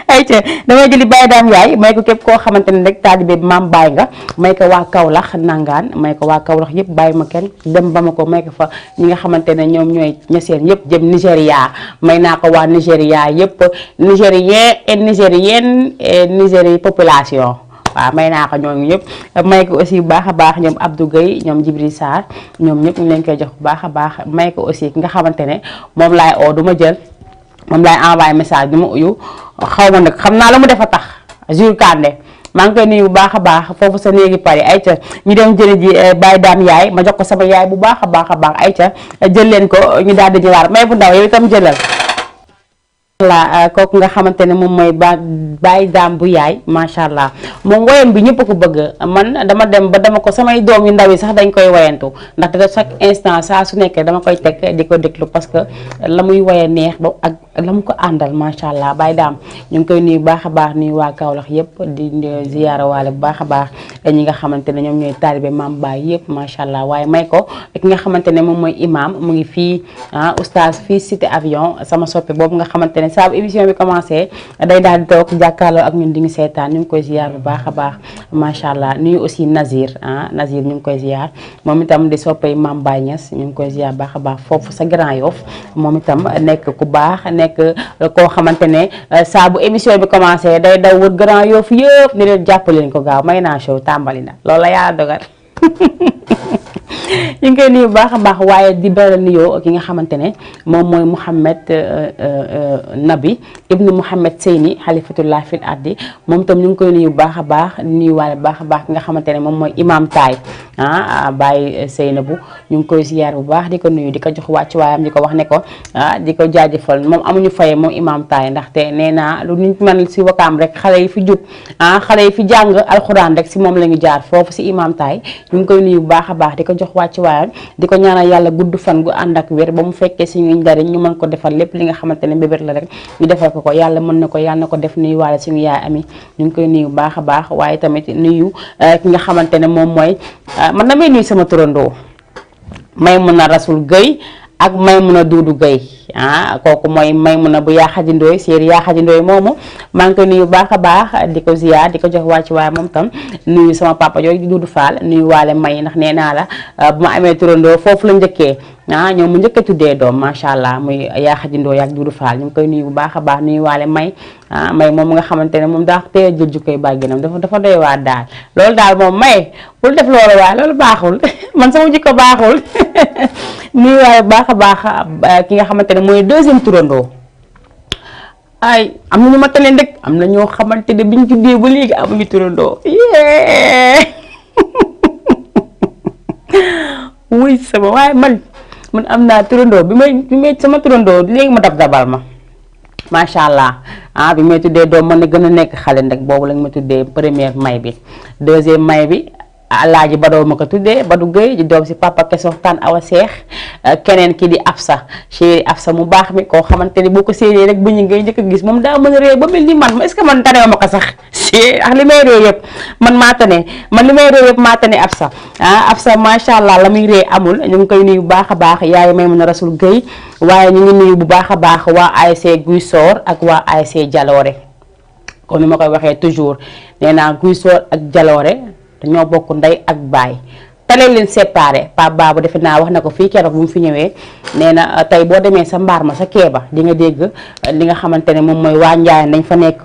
ayca damay jëli Baye Dame yaay may ko képp koo xamante ne rek taalibe maam Baye nga may ko waa Kaolack nangaan may ko waa Kaolack yëpp bàyyi ma kenn dem ba ma ko may ko fa ñi nga xamante ne ñoom ñooy ñaseen yëpp jëm Nigéria may naa ko waa Nigéria yëpp nigérien et nigérienne et nigérie population waaw may naa ko ñooñu ñëpp may ko aussi bu baax a baax ñoom Abdou Gueye ñoom Djibril Sarr ñoom ñëpp ñu leen koy jox bu baax a baax may ko aussi ki nga xamante ne moom laay oo du ma jël moom laay envoyé message du ma uyu xaw ma nag xam naa la mu defa tax Jules Kandé maa ngi koy nuyu bu baax a baax foofu sa néegi pare ayca ñu dem jële ji Baye Dame yaay ma jox ko sama yaay bu baax a baax ayca jël leen ko ñu daal di ñëwaat may bu ndaw yow itam jëlal la kooku nga xamante ne moom mooy Baye Dame bu yaay macha allah moom woyam bi ñëpp ko bëgg man dama dem ba dama ko samay doom yu ndaw yi sax dañ koy woyantu ndaxte chaque instant saa su nekkee dama koy teg di ko déglu parce que la muy woye neex ba ak la mu ko àndal macha allah Baye Dame ñu ngi koy nuyu bu baax a baax nuyu waa Kaolack yëpp di ziyaara waale bu baax a baax ñi nga xamante ne ñoom ñooy taalibe maam Baye yëpp macha allah waaye may ko ki nga xamante ne moom mooy imam mu ngi fii oustaz fii cité avion sama soppe boobu nga xamante ne saa bu émission bi commencé day daal di toog jàkkaarloo ak ñun di ngi seetaan ñu ngi koy ziyaar bu baax a baax macha allah nuyu aussi Nazir Nazir ñu ngi koy ziyaar moom itam di soppay maam Baye Niass ñu ngi koy ziyaar baax a baax foofu sa Grand Yoff moom itam nekk ku baax nekk koo xamante ne saa bu émission bi commencé day daw wër Grand Yoff yëpp ni leen jàpp leen ko gaaw may naa show tàmbali na loolu la yaa dogal ñu ngi koy nuyu baax a baax waaye di beral nuyoo ki nga xamante ne moom mooy Mouhamed Nabi ibnu Mouhamed Seyni xalifatullah fil ardi moom itam ñu ngi koy nuyu baax a baax nuyu waale baax a baax ki nga xamante ne moom mooy imam Taay Baye Seynabou ñu ngi koy ziyaar bu baax di ko nuyu di ko jox wàcc waayam di ko wax ne ko di ko jaajëfal moom amuñu faye moom imam Taay ndaxte nee naa lu nit mën si wakaam rek xale yi fi jub xale yi fi jàng alxuraan rek si moom la ñu jaar foofu si imam Taay ñu ngi koy nuyu bu baax a baax di ko jox wàcc waayam di ko ñaanal yàlla gudd fan gu ànd ak wér ba mu fekkee si ñuy njariñ ñu mën ko defal lépp li nga xamante ne bébét la rek ñu defal ko yàlla mën na ko yàlla na ko def nuyu waale suñu yaay ami ñu ngi koy nuyu bu baax a baax waaye tamit nuyu ki nga xamante ne moom mooy man damay nuyu sama turandoo Maymuna Rasul Gueye ak Maymuna Duudu Gueye kooku mooy Maymuna bu yaa xajindooy séeri yaa xajindooy moomu maa ngi koy nuyu baax a baax di ko ziyaar di ko jox wàcc waaye moom tam nuyu sama papa yooyu di Duudu Faal nuyu waale may ndax nee naa la bu ma amee turandoo foofu la njëkkee ñoom mu njëkk a tuddee doom macha allah muy yaa xajindoo yaak Duudu Faal ñu ngi koy nuyu bu baax a baax nuyu waale may may moom nga xamante ne moom daa tee jël jukkooy bàgginam dafa doy waar daal loolu daal moom may bul def loolu waaye loolu baaxul man sama jikko baaxul nuyu waale bu baax a baax ki nga xamante ne mooy deuxième turandoo ay am na ñu ma taleen rek am na ñoo xamante ne biñ juddee ba léegi amuñu turandoo wuy sama waaye man am naa turandoo bi may sama turandoo léegi ma dabal ma macha allah bi may tuddee doom mën na gën a nekk xale nag boobu lañ ma tuddee première may bi deuxième may bi Alaaji Badoo ma ko tuddee Badou Gueye di doom si papa Keso Tan Awa Seex keneen ki di Afsa chéri Afsa mu baax mi koo xamante ni boo ko séenee rek bu ñu ngay njëkk a gis moom daa mën a réew ba mel ni man est-ce que man tanew ma ko sax li may réew yëpp man maa tane man li may réew yëpp maa tane Afsa Afsa macha allah la muy réew amul ñu ngi koy nuyu bu baax a baax yaay Maymuna Rasul Gueye waaye ñu ngi nuyu bu baax a baax waa ASC Guy Soor ak waa ASC Jaloore comme ni ma koy waxee toujours nee naa Guy Soor ak Jaloore ñoo bokk ndey ak baay tale leen séparé Pape Babou defe naa wax na ko fii keroog bu mu fi ñëwee nee na tey boo demee sa mbaar ma sa keeba di nga dégg li nga xamante ne moom mooy waa Njaay dañ fa nekk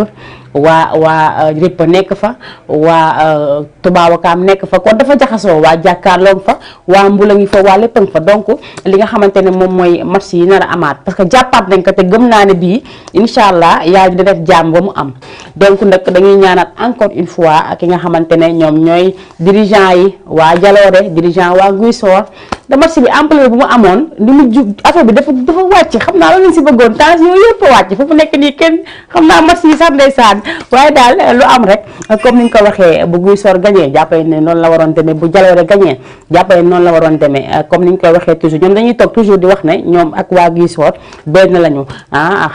waa Ripa nekk fa waa Tubaawakaam nekk fa kon dafa jaxasoo waa jàkkaarloog fa waa Mbula ngi fa waa lépp fa donc li nga xamante ne moom mooy match yi nar a amaat parce que jàppaat nañ ko te gëm naa ne bii incha allah yaa dina def jàmm ba mu am donc nag dañuy ñaanaat encore une fois ki nga xamante ne ñoom ñooy dirigeant yi waa Jaloore dirigeant waa Guy Soor da match bi ampleur bu mu amoon li mu ju affaire bi dafa wàcc xam naa loolu lañ si bëggoon tension yooyu yëpp wàcc fu mu nekk nii kenn xam naa match yi sax ndeysaan waaye daal lu am rek comme ni ñu ko waxee bu Guy Soor gagné jàppale ne noonu la waroon demee bu Jaloore gagné jàppale noonu la waroon demee comme ni ñu koy waxee toujours ñoom dañuy toog toujours di wax ne ñoom ak waa Guy Soor benn lañu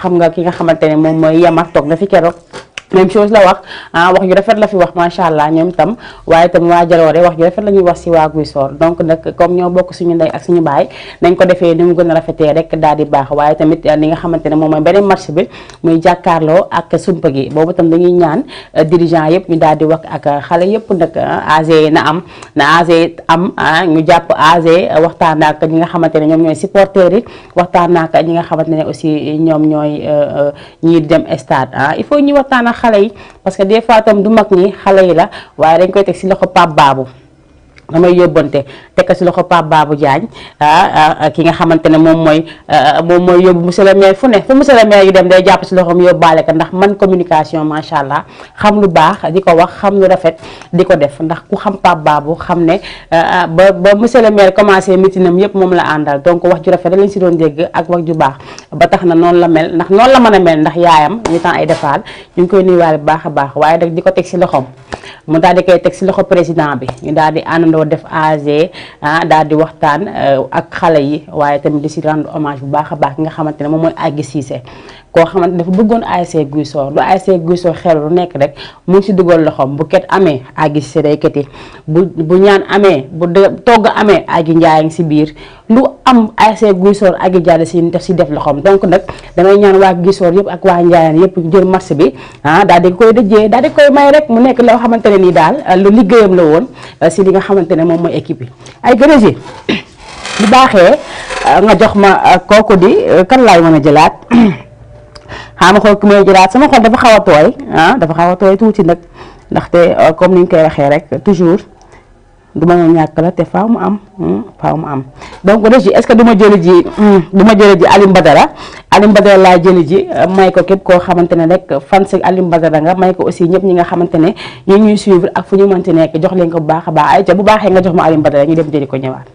xam nga ki nga xamante ne moom mooy Yamar toog na fi keroog même chose la wax wax ju rafet la fi wax macha allah ñoom tam waaye tam waa Jalooré wax ju rafet la ñuy wax si waa Guy Soor donc nag comme ñoo bokk suñu ndey ak suñu baay nañ ko defee ni mu gën a rafetee rek daal di baax waaye tamit li nga xamante ne moom mooy beneen marché bi muy jàkkaarloo ak sumpa gi boobu tam dañuy ñaan dirigeant yëpp ñu daal di wax ak xale yëpp nag AG na AG am ñu jàpp AG waxtaan ak ñi nga xamante ne ñoom ñooy supporters yi waxtaan ak ñi nga xamante ne aussi ñoom ñooy ñii dem stade il faut ñu waxtaan ak xale yi parce que des fois tam du mag ñi xale yi la waaye dañ koy teg si loxo Pape Babou damay yóbbante teg ko si loxo Pape Babou Diagne ki nga xamante ne moom mooy yóbbu monsieur le maire fu ne fu monsieur le maire yi dem day jàpp si loxoom yóbbaale ko ndax man communication macha allah xam lu baax di ko wax xam lu rafet di ko def ndax ku xam Pape Babou xam ne ba monsieur le maire commencé mitinam yëpp moom la àndal donc wax ju rafet da lañ si doon dégg ak wax ju baax ba tax na noonu la mel ndax noonu la mën a mel ndax yaayam ñu temps ay defaal ñu ngi koy nuyuwaale bu baax a baax waaye nag di ko teg si loxoom mu daal di koy teg si loxo président bi ñu daal di àndandoo def AG daal di waxtaan ak xale yi waaye tamit di si rendre hommage bu baax a baax ki nga xamante ne moom mooy Agui Cissé koo xamante ne dafa bëggoon ASC Guy Soor lu ASC Guy Soor xel lu nekk rek mu ngi si dugal loxoom bu ket amee Agui Cissé day keti bu ñaan amee bu togg amee Agui Ndiaye ngi si biir lu am ASC Guy Soor Agui Ndiaye si def loxoom donc nag damay ñaan waa Guy Soor yëpp ak waa Ndiayeen yëpp jël marché bi daal di koy dëjee daal di koy may rek mu nekk loo xamante ne nii daal lu liggéeyam la woon si li nga xamante ne moom mooy équipe bi ay gërëji bu baaxee nga jox ma kooku di kan laay mën a jëlaat xaama xool ki may jëlaat sama xol dafa xaw a tooy dafa xaw a tooy tuuti nag ndaxte comme ni ñu koy waxee rek toujours du ma ñàkk la te faaw mu am donc régi est-ce que du ma jëli ji Alioune Badara laa jëli ji may ko képp koo xamante ne rek fan si Alioune Badara nga may ko aussi ñëpp ñi nga xamante ne ñu ñuy suivre ak fu ñu mënti nekk jox leen ko bu baax a baax ay ca bu baaxee nga jox ma Alioune Badara ñu dem jëli ko ñëwaat.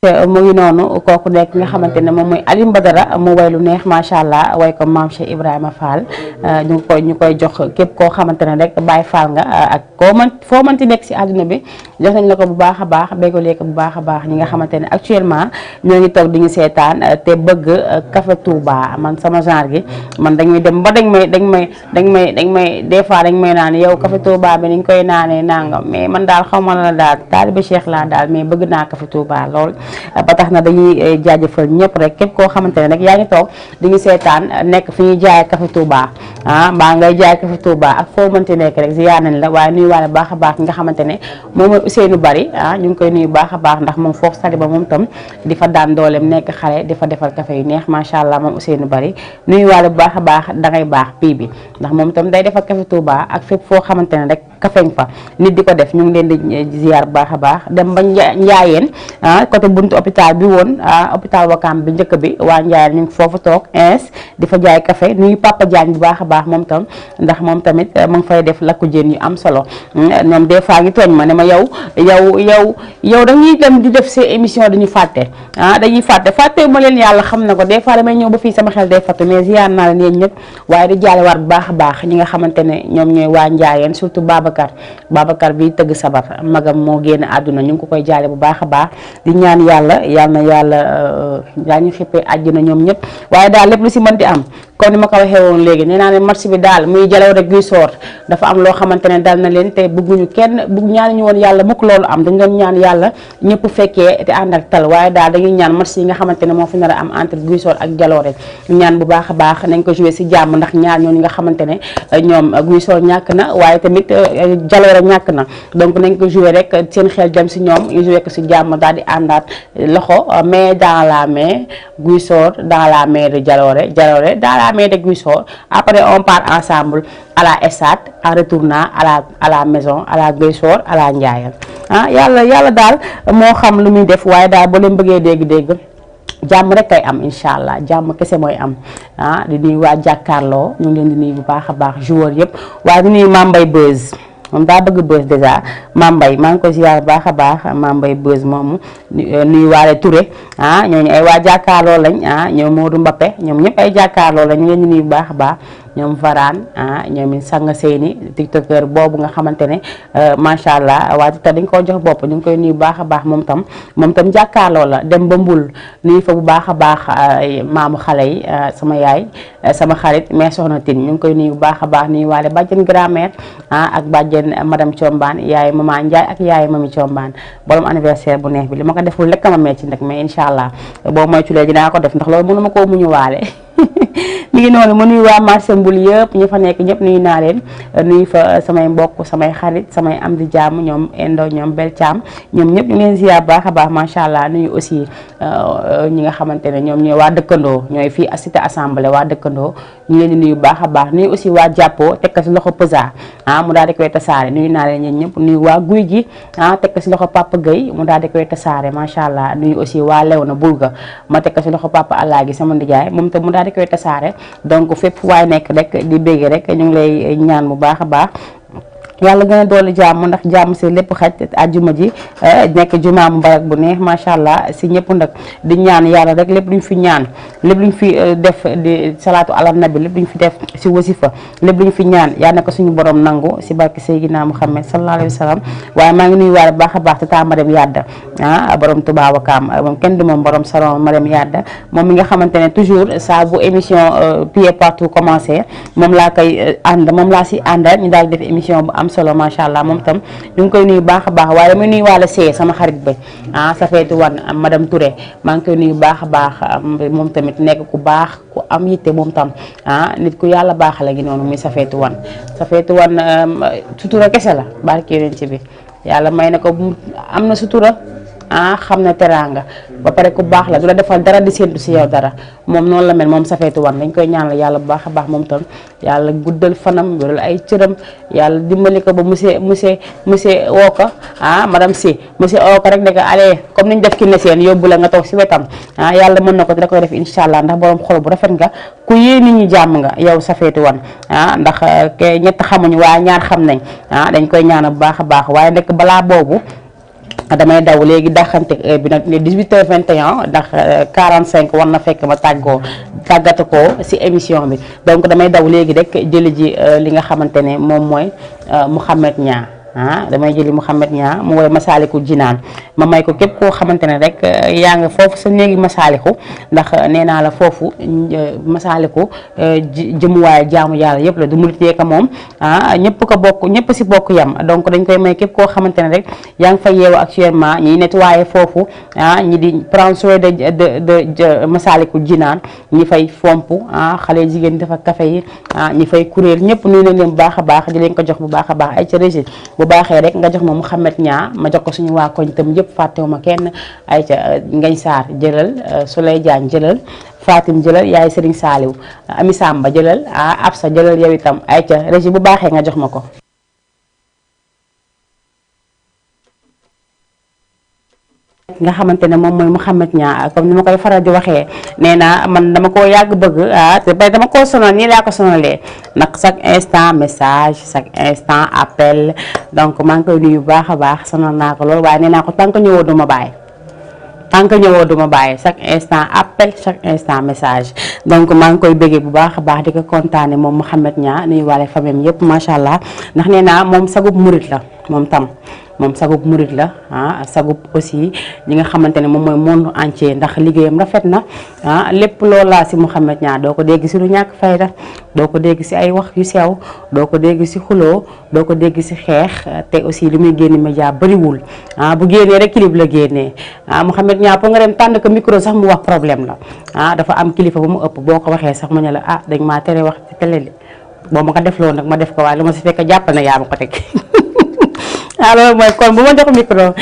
mu ngi noonu kooku nekk nga xamante ne moom mooy Alioune Badara mu way lu neex macha allah way ko maam Cheikh Ibrahima Fall ñu koy jox képp koo xamante ne rek Baye Fall nga ak foo mënti nekk si àdduna bi jox nañ la ko bu baax a baax bégalee ko bu baax a baax ñi nga xamante ne actuellement ñoo ngi toog di ñu seetaan te bëgg café Touba man sama genre gi man dañuy dem ba dañ may des fois dañ may naan yow café Touba bi niñ koy naanee nangam mais man daal xaw ma la daal taalibe Cheikh laa daal mais bëgg naa café Touba lool ba tax na dañuy jaajëfal ñëpp rek képp koo xamante ne rek yaa ngi toog di ñu seetaan nekk fi ñuy jaay café Touba mbaa ngay jaay café Touba ak foo mënti nekk rek ziar nañ la waaye nuyu waale baax a baax nga xamante ne moom mooy Ousseynou Bari ñu ngi koy nuyu baax a baax ndax moom foofu sali ba moom tam di fa daan dooleem nekk xale di fa defal café yu neex macha allah moom Ousseynou Bari nuyu waale bu baax a baax dangay baax pii bi ndax moom tam day defal café Touba ak fépp foo xamante ne rek café fa nit di ko def ñu ngi leen di ziar bu baax a baax dem ba Njaayeen côté buntu hôpital bi woon hôpital Wakam bi njëkk bi waa Njaayeen ñu ngi foofu toog ins di fa jaay café nuyu Papa Diagne bu baax a baax moom tam ndax moom tamit mu ngi fay def lakku jën yu am solo ñoom des fois ngi tooñ ma ne ma yow dañuy dem di def seen émission dañuy fàtte dañuy fàtte ma leen yàlla xam na ko des fois damay ñëw ba fii sama xel day fattu mais ziar naa leen yéen ñëpp waaye di jaale war bu baax a baax ñi nga xamante ne ñoom ñooy waa Njaayeen surtout Babacar bi tëgg sabar magam moo génn àdduna ñu ngi ko koy jaale bu baax a baax di ñaan yàlla yaa ñu xippee àjjana ñoom ñëpp waaye daal lépp lu si mën di am comme ni ma ko waxee woon léegi nee naa ne match bi daal muy Jalooré rek guy soor dafa am loo xamante ne dal na leen te bëgguñu kenn ñaan ñu woon yàlla mukk loolu am dañ doon ñaan yàlla ñëpp fekkee te ànd ak tal waaye daal dañuy ñaan match yi nga xamante ne moo fi nar a am entre guy soor ak Jalooré ñu ñaan bu baax a baax nañ ko joué si jàmm ndax ñaar ñooñu nga xamante ne ñoom guy soor ñàkk na waaye tamit Jalooré ñàkk na donc nañ ko joué rek seen xel dem si ñoom ñu joué ko si jàmm daal di àndaat loxo mais dans la main guy soor dans la main de Jalooré dans la main de guy soor après on part ensemble à la stade en retournant à la maison à la guy soor à la Njaayeen yàlla daal moo xam lu muy def waaye daal boo leen bëggee dégg jàmm rek kay am incha allah jàmm kese mooy am di nuyu waa jàkkaarloo ñu ngi leen di nuyu bu baax a baax joueur yëpp waaye di nuyu Mambay Beuz moom daa bëgg bës dèjà Mambay maa ngi ko ziar bu baax a baax Mambay bës moomu nuyu waale Touré ñooñu ay waa jàkkaarloo lañ ñoom Modou Mbappé ñoom ñëpp ay jàkkaarloo lañ ñu leen di nuyu bu baax a baax ñoom Varane ñoom Sanga Seyni tiktoker boobu nga xamante ne macha allah waa te dañ koo jox bopp ñu ngi koy nuyu bu baax a baax moom tam jàkkaarloo la dem ba Mbul nuyu fa bu baax a baax maamu xale yi sama yaay sama xarit mais soxna Tine ñu ngi koy nuyu bu baax a baax nuyu waale bàjjen grand-mère ak bàjjen madame Thiombane yaay maman Ndiaye ak yaay mami Thiombane borom anniversaire bu neex bi li ma ko deful lekk ma metti nag mais incha allah boo moytulee dinaa ko def ndax loolu mënuma koo muñu waale mi ngi noonu mu nuyu waa marché Mbul yëpp ñu fa nekk ñëpp nuyu naa leen nuyu fa samay mbokk samay xarit samay am di jàmm ñoom Endo ñoom Bel Thiam ñoom ñëpp ñu ngi leen ziar baax a baax macha allah nuyu aussi ñi nga xamante ne ñoom ñooy waa dëkkandoo ñooy fii cité assemblée waa dëkkandoo ñu leen di nuyu baax a baax nuyu aussi waa jàppoo teg ko si loxo Pesa mu daal di koy tasaare nuyu naa leen ñeen ñëpp nuyu waa guy gi teg ko si loxo Papa Gueye mu daal di koy tasaare macha allah nuyu aussi waa Léona Bulga ma teg ko si loxo Papa Allah gi sama ndijaay moom tam mu daal di koy tasaare donc fépp waay nekk rek di bégg rek ñu ngi lay ñaan bu baax a baax yàlla gën a doole jàmm ndax jàmm si lépp xaj àjjuma ji nekk jumaa mu barak bu neex macha allah si ñëpp nag di ñaan yàlla rek lépp luñ fi ñaan lépp luñ fi def di salaatu ala nabi lépp luñ fi def si wasifa lépp luñ fi ñaan yàlla na ko suñu borom nangu si barke Seydina Muhammad sallallahu alayhi wa sallam waaye maa ngi nuyu waale bu baax a baax te taa madame Yadda borom Touba Wakaam moom kenn du moom borom salon madame Yadda moom mi nga xamante ne toujours saa bu émission Pied Partout commencé moom laa koy ànd moom laa si àndal ñu daal def émission bu am solo macha allah moom tam ñu ngi koy nuyu baax a baax waaye damay nuyu waale see sama xarit ba Safeetu Wan madame Touré maa ngi koy nuyu baax a baax moom tamit nekk ku baax ku am yitte moom tam nit ku yàlla baax la gi noonu muy Safeetu Wan sutura kese la barke yonent bi yàlla may na ko am na sutura xam na teraanga ba pare ku baax la du la defal dara di séntu si yow dara moom noonu la mel moom Safeetu Wan dañ koy ñaanal yàlla bu baax a baax moom tam yàlla guddal fanam wéral ay cëram yàlla dimbali ko ba monsieur woo ko madame si monsieur woo ko rek ne ko allez comme niñ def ki ne seen yóbbu la nga toog si wetam yàlla mën na ko da koy def incha allah ndax borom xol bu rafet nga ku yée nit ñi jàmm nga yow Safeetu Wan ndax ke ñett xamuñu waaye ñaar xam nañ dañ koy ñaanal bu baax a baax waaye nekk balaa boobu damay daw léegi daxante heure bi nag ne 18h21 ndax 45 war na fekk ma tàggatu ko ci émission bi donc damay daw léegi rek jëli ji li nga xamante ne moom mooy Mouhamed Niang damay jëli Mouhamed Niang mu woy Masaalikul Jinaan ma may ko képp koo xamante ne rek yaa nga foofu sa néegi Masaaliku ndax nee naa la foofu Masaaliku jëmuwaay jaamu yàlla yëpp la du murit yeeka moom ñëpp ko bokk ñëpp si bokk yam donc dañ koy may képp koo xamante ne rek yaa ngi fa yeewu actuellement ñiy nettoyé foofu ñi di prendre soin de Masaalikul Jinaan ñi fay fomp xale jigéen dafa café yi ñi fay kuréel ñëpp nuyu nañ leen bu baax a baax di leen ko jox bu baax a baax ay ca régime bu baaxee rek nga jox ma Mouhamed Niang ma jox ko suñu waa koñ tam yëpp fàttewuma kenn ay ca Ngañ Sarr jëlal Souley Diagne jëlal Fatim jëlal yaay Serigne Saliou Ami Samba jëlal Absa jëlal yow itam ay ca régime bu baaxee nga jox ma ko nga xamante ne moom mooy Mouhamed Niang comme ni ma koy faral di waxee nee naa man dama koo yàgg bëgg te bay dama koo sonal nii laa ko sonalee nag chaque instant message chaque instant appel donc maa ngi koy nuyu bu baax a baax sonal naa ko loolu waaye nee naa ko tant que ñëwoo du ma bàyyi chaque instant appel chaque instant message donc maa ngi koy bëggee bu baax a baax di ko kontaane moom Mouhamed Niang nuyu waale famille yëpp macha allah ndax nee naa moom sagub murit la moom tam moom sagub murit la sagub aussi li nga xamante ne moom mooy monde entier ndax liggéeyam rafet na lépp loolaa si Mouhamed Niang doo ko dégg si lu ñàkk fayda doo ko dégg si ay wax yu sew doo ko dégg si xuloo doo ko dégg si xeex te aussi li muy génn média bëriwul bu génnee rek clip la génnee Mouhamed Niang pour nga dem tànn ko micro sax mu wax problème la dafa am kilifa ba mu ëpp boo ko waxee sax mu ne la dañ maa tere wax ci télé boo ma ko def loolu nag ma def ko waaye lu ma si fekk jàpp na yaa ma ko teg loolu mooy kon bu ma jox micro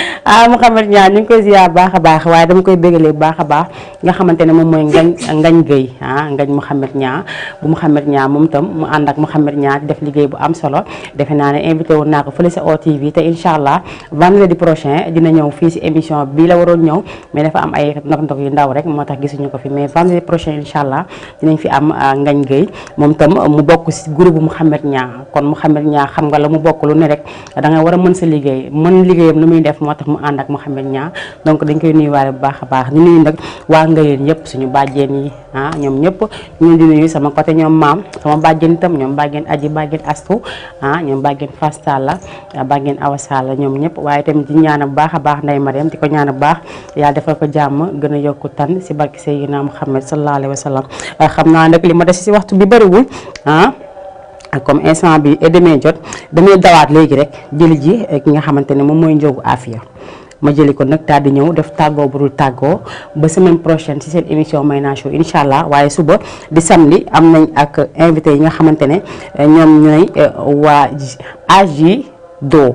Mouhamed Niang ñu ngi koy ziar baax a baax waaye dama koy bégalee bu baax a baax nga xamante ne moom mooy ngañ Gueye ngañ Mouhamed Niang bu Mouhamed Niang moom itam mu ànd ak Mouhamed Niang di def liggéey bu am solo defe naa ne invité woon naa ko fële sa OTV te incha allah vendredi prochain dina ñëw fii si émission bii la waroon ñëw mais dafa am ay ndog-ndog yu ndaw rek moo tax gisuñu ko fi mais vendredi prochain incha allah dinañ fi am ngañ Gueye moom itam mu bokk si groupe bu Mouhamed Niang kon Mouhamed Niang xam nga la mu bokk lu ne rek da nga war a mën sa liggéey mën liggéeyam lu muy def moo tax mu ànd ak Mouhamed Niang donc dañ koy nuyuwaale bu baax a baax di nuyu nag waa Ngayeen yëpp suñu bàjjeen yi ñoom ñëpp ñu di nuyu sama côté ñoom maam sama bàjjeen itam ñoom bàjjeen aji bàjjeen astu ñoom bàjjeen Fastalla bàjjeen Awasalla ñoom ñëpp waaye tamit di ñaan bu baax a baax Ndeye Mariam di ko ñaan bu baax yàlla defal ko jàmm gën a yokku tan si barki Seydina Mouhamed sallallahu alayhi wa sallam xam naa nag li ma des si waxtu bi bëriwul comme instant bi et demain jot damay dawaat léegi rek jëli ji ki nga xamante ne moom mooy Njogu Afia ma jëli ko nag daal di ñëw def tàggoo bu dul tàggoo ba semaine prochaine ci seen émission Mayna Show incha allah waaye suba di samedi am nañ ak invité yi nga xamante ne ñoom ñooy waa AJ do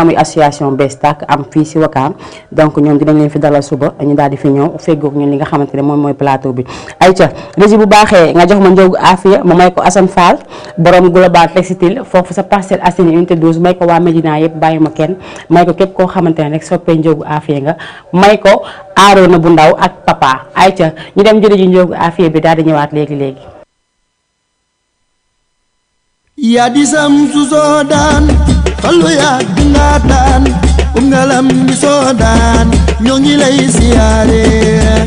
muy association bees tàkk am fii si Wakaam donc ñoom dinañ leen fi dalal suba ñu daal di fi ñëw feggoog ñun li nga xamante ne moom mooy plateau bi ayca régie bu baaxee nga jox ma Njogu Afia ma may ko Assane Fall borom global textile foofu sa Parcelles Assainies unité 12 may ko waa Médina yëpp bàyyi ma kenn may ko képp koo xamante ne rek soppee Njogu Afia nga may ko Arona bu ndaw ak papa ayca ñu dem jëli ji Njogu Afia bi daal di ñëwaat léegi yaa di sam su soodaan fallu yaa dinga daan ngalam di soodaan ñoo ngi lay siyaare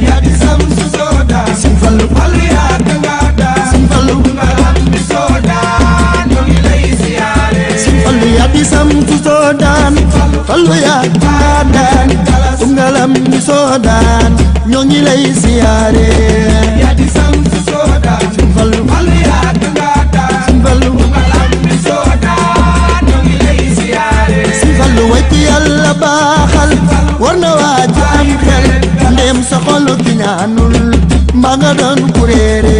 yaa di sam su soodaan sim fallu yaa dinga daan sim fallu ngalam di soodaan ñoo ngi lay siyaare sim fallu yaa di sam su soodaan fallu yaa dinga daan ngalam di soodaan ñoo ngi lay siyaare yaa di sam su soodaan sim fallu yaa dinga daan sim fallu ngalam di soodaan ñoo ngi lay siyaare sim fallu wacci yàlla baaxal war na waaju am xel ndéem sa xol ki ñaanul mbaa nga doon kuréere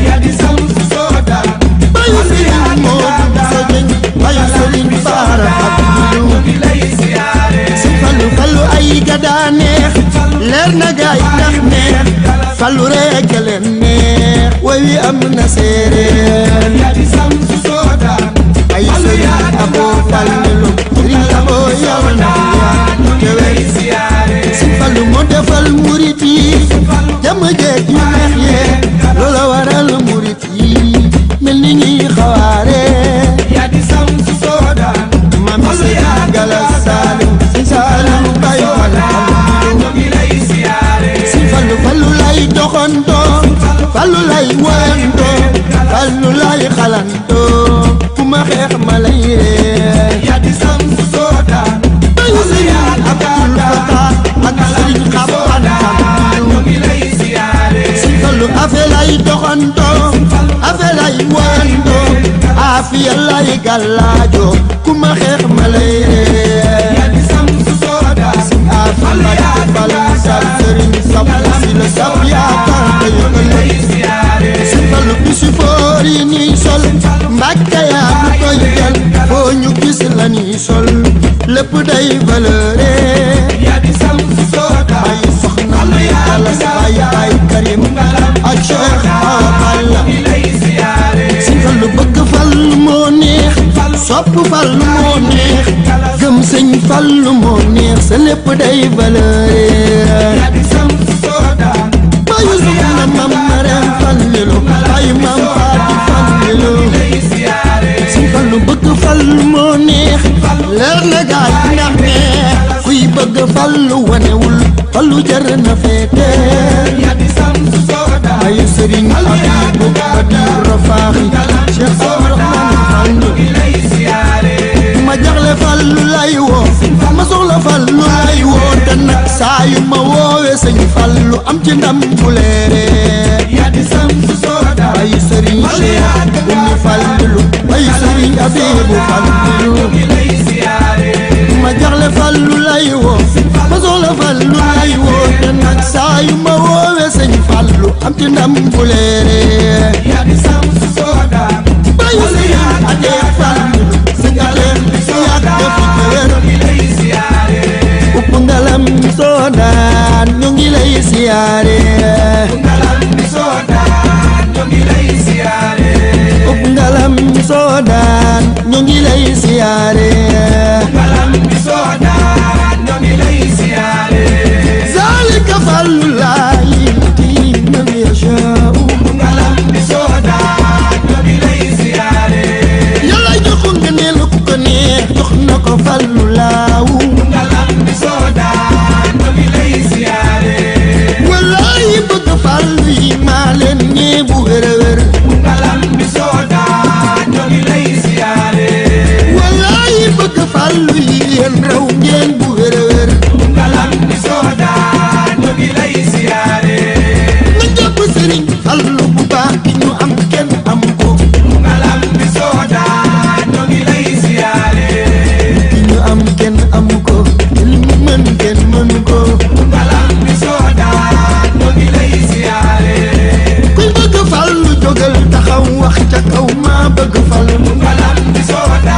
yaa di sam su soodaan bayu sëriñ Moodu sa jëñ bayu sëriñ Baara Abdu ñoo ngi lay siyaare sim fallu fallu ay gadaa neex leer na gaay ndax neex fallu rekk leen neex way wi am na séeréer yaa di sam su soodaan ay sëriñ Aboo Fallu sëriñ Aboo yow na ñoo ngi lay yaa siyaare sim fallu moo defal murit yi jàmm jeeg yu neex yee loola waral murit yi mel ni ñuy xawaare yaa di sam su soodaan maam Sëriñ Galas Saalu Sëriñ Saalu bàyyi gàllaajo ku ma xeex ma lay ree yaa di sam su sooda Afima fal sab sëriñ sab si la sab yaakaar te yëgal si falu bi si foor yi ñuy sol Mbàkke yaa ñu koy jël foo ñu gis la ñuy sol lépp day valeuré yaa di sam su sooda ay soxna may yàlla say ay Karim ak Cheikh Awalla si falu bëgg fal moo neex sopp fal moo neex gëm sëñ fallu moo neex sa lépp day valeuré yaa di sam su sooda bayu soxna mam Mareem Fallilu bayu mam Faati Fallilu si fallu bëgg fallu moo neex leer na gaay ndax neex kuy bëgg fallu wanewul fallu jar na féete yaa di sam su sooda bayu sëriñ Abibu Badir Rafaaxi Cheikh Abdourahmane Fallu ma jaxle fallu lay woo ma soxla fallu lay woo te nag saa yu ma woowe sëñ fallu am ci ndam bu leere yaa di sam su sooda bayu sëriñ Cheikh Oumy Fallilu bayu sëriñ Abibu Fallilu ma jaxle fallu lay woo ma soxla fallu lay woo te nag saa yu ma woowe sëñ fallu am ci ndam bu leere yaa di sam su sooda bayu sëriñ Abibu Fallilu sëñ Abibu si yàgg fi wér upp ngalam soodaan ñu ngi lay siyaare ngalam di sooda ñoo ngi lay siyaare upp ngalam soodaan ñu ngi lay siyaare ngalam di sooda ñoo ngi lay siyaare zalika fallullahi yuti man yashaa'u ngalam di sooda ñoo ngi lay siyaare yàlla jox nga ne lu ko neex jox na ko fallu laawu ngalam di sooda ñoo ngi lay siyaare wallahi bëgg fallu yi maa leen ñee bu wér a wér ngalam di sooda ñoo ngi lay siyaare wallahi bëgg fallu yi yéen raw ngeen bu wér a wér ngalam di sooda ñoo ngi lay siyaare na jàpp sëriñ fallu bu baax ki ñu am kenn am ko ngalam di sooda ñoo ngi lay siyaare ki ñu am kenn am ko li mu mën kenn mën ko ngalam di sooda ñoo ngi lay siyaare kuy bëgg fallu jógal taxaw wax ca kaw maa bëgg fallu ngalam di sooda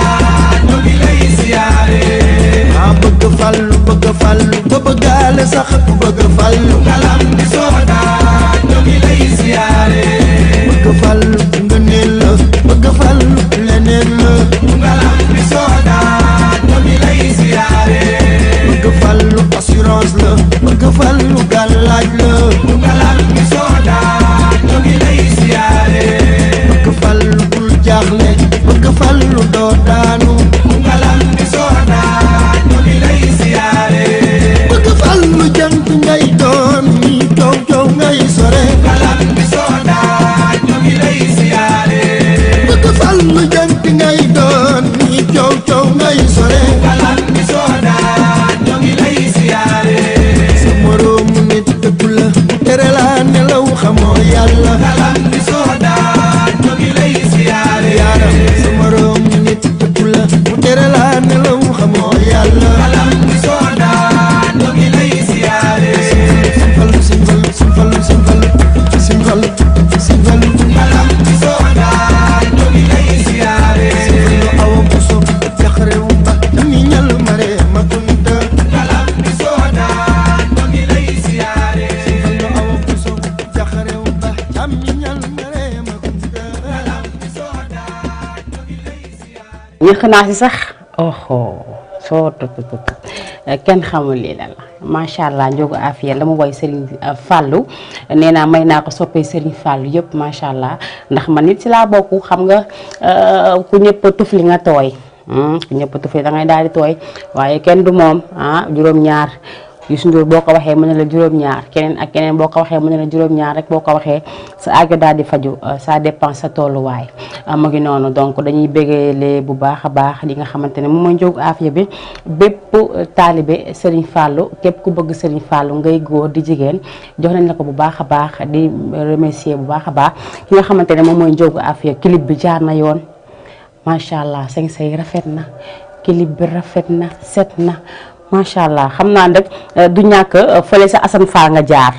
ñoo ngi lay siyaare maa bëgg fallu ba bëggaale sax bëgg fallu ngalam di sooda ñoo ngi lay siyaare bëgg fallu nga neel la bëgg fallu leneen la ngalam di sooda ñoo ngi lay siyaare bëgg fallu assurance la bëgg fallu gàllaaj la ngalam di sooda ñoo ngi lay siyaare bëgg fallu bul jaaxle bëgg fallu doo daanu ngalam di sooda ñoo ngi lay siyaare bëgg fallu jant ngay doon ñi coow coow ngay sore ngalam di sooda ñoo ngi lay siyaare bëgg fallu jant ngay doon ñi coow coow ngay sore ngalam di sooda ñoo ngi lay siyaare sa moroomu nit dëggu la mu tere laa nelaw xamoo yàlla ngalam di sooda ñoo ngi lay siyaare yaaram sa moroomu nit dëggu la mu tere laa nelaw xamoo yàlla ngalam di sooda ñoo ngi lay siyaare simfal simfal simfal simfal simfal simfal ngalam di sooda ñoo ngi lay siyaare lu awa bu sob jaxrew ba dami ñal mare ma kunta ngalam di sooda ñoo ngi lay siyaare lu awa bu sob jaxrew ba dami ñal mare ma kunta ngalam di sooda ñoo ngi lay siyaare ñëkk naa si sax soo tututut kenn xamul lii la macha allah njógu afiya la mu woy Serigne Fallou nee naa may naa ko soppee Serigne Fallou yëpp macha allah ndax man nit si laa bokk xam nga ku ñëpp tufli nga tooy ku ñëpp tufli da ngay daal di tooy waaye kenn du moom juróom-ñaar Youssou Ndour boo ko waxee mën na la juróom-ñaar keneen ak keneen boo ko waxee mën na la juróom-ñaar rek boo ko waxee sa aajo daal di faju ça dépend sa tolluwaay ma ngi noonu donc dañuy bégeele bu baax a baax li nga xamante ne moom mooy njóogu afiya bi bépp taalibe Serigne Fallou képp ku bëgg Serigne Fallou ngay góor di jigéen jox nañ la ko bu baax a baax di remercier bu baax a baax ki nga xamante ne moom mooy njóogu afiya clip bi jaar na yoon macha allah sañse yi rafet na clip bi rafet na set na macha allah xam naa nag du ñàkk fële sa Assane Fall nga jaar.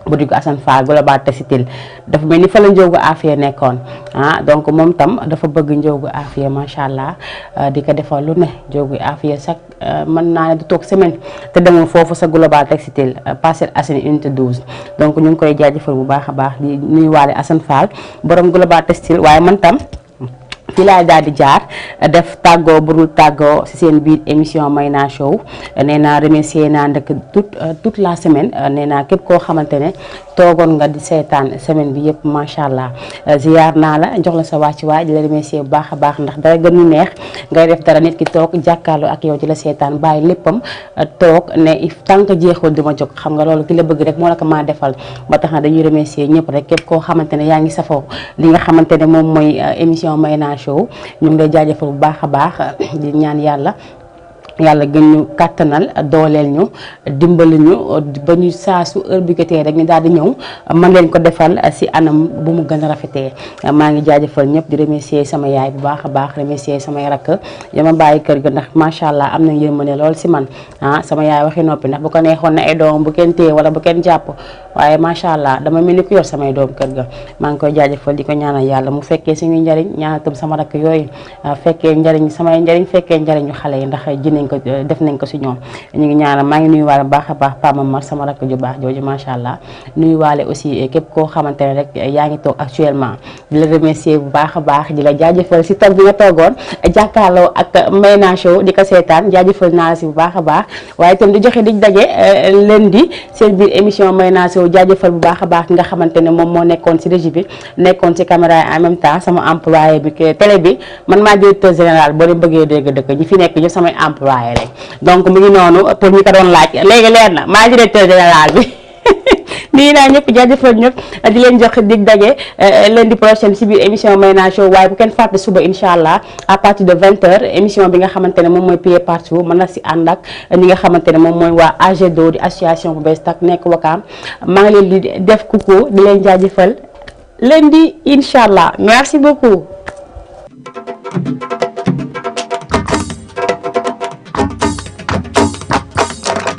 bu di ko Assane Fall Global Textile dafa mel ni fa la Njóogu Afia nekkoon donc moom tam dafa bëgg Njóogu Afia macha allah di ko defal lu ne Njóogu Afia sax mën naa ne du toog semaine te demul foofu sa Global Textile Parcelles Assainies unité 12 donc ñu ngi koy jaajëfal bu baax a baax di nuyuwaale Assane Fall borom Global Textile waaye man tam fii laa daal di jaar def tàggoo burul tàggoo ci seen biir émission Mayna Show nee naa remercier naa ndëkk toute la semaine nee naa képp koo xamante ne toogoon nga di seetaan semaine bi yëpp macha allah ziar naa la jox la sa wàccuwaay di la remercier bu baax a baax ndax dara gën ñu neex ngay def dara nit ki toog jàkkaarloo ak yow di la seetaan bàyyi léppam toog ne tant que jeexul di ma jóg xam nga loolu ki la bëgg rek moo la ko maa defal ba tax na dañuy remercier ñëpp rek képp koo xamante ne yaa ngi safoo li nga xamante ne moom mooy émission Mayna Show ñu ngi lay jaajëfal bu baax a baax di ñaan yàlla gën ñu kàttanal dooleel ñu dimbali ñu ba ñu saa su heure bi jotee rek ñu daal di ñëw man leen ko defal si anam bu mu gën a rafetee maa ngi jaajëfal ñëpp di remercier sama yaay bu baax a baax remercier samay rakk yama bàyyi kër ga ndax macha allah am na yërmande lool si man sama yaay waxi noppi ndax bu ko neexoon ne ay doom bu kenn téye wala bu kenn jàpp waaye macha allah dama mel ni ku yor samay doom kër ga maa ngi koy jaajëfal di ko ñaanal yàlla mu fekkee suñuy njariñ ñaanal tam sama rakk yooyu fekkee njariñ samay njariñ fekkee njariñu xale yi ndax def nañ ko si ñoom ñu ngi ñaanal maa ngi nuyuwaale baax a baax Pama Mar sama rakk ju baax jooju macha allah nuyuwaale aussi képp koo xamante ne rek yaa ngi toog actuellement di la remercier bu baax a baax di la jaajëfal si toog bi nga toogoon jàkkaarloo ak Mayna Show di ko seetaan jaajëfal naa la si bu baax a baax waaye itam di joxe di daje lundi seen biir émission Mayna Show jaajëfal bu baax a baax nga xamante ne moom moo nekkoon si régie bi nekkoon si caméra yi en même temps sama employé bi télé bi man maa directeur général boo leen bëggee dégg dëkk ñi fi nekk ñëpp samay employé lañ donc mu ngi noonu pour ñi ko doon laaj léegi leer na maa directeur général bi nii naa ñëpp jaajëfal ñëpp di leen jox dig daje lundi prochaine si biir émission Mayna Show waaye bu kenn fàtte suba incha allah à partir de 20h émission bi nga xamante ne moom mooy pied partout mën na si ànd ak ñi nga xamante ne moom mooy waa AGEDO di association bu bees tak nekk Wakaam maa ngi leen di def coucou di leen jaajëfal lundi incha allah merci beaucoup.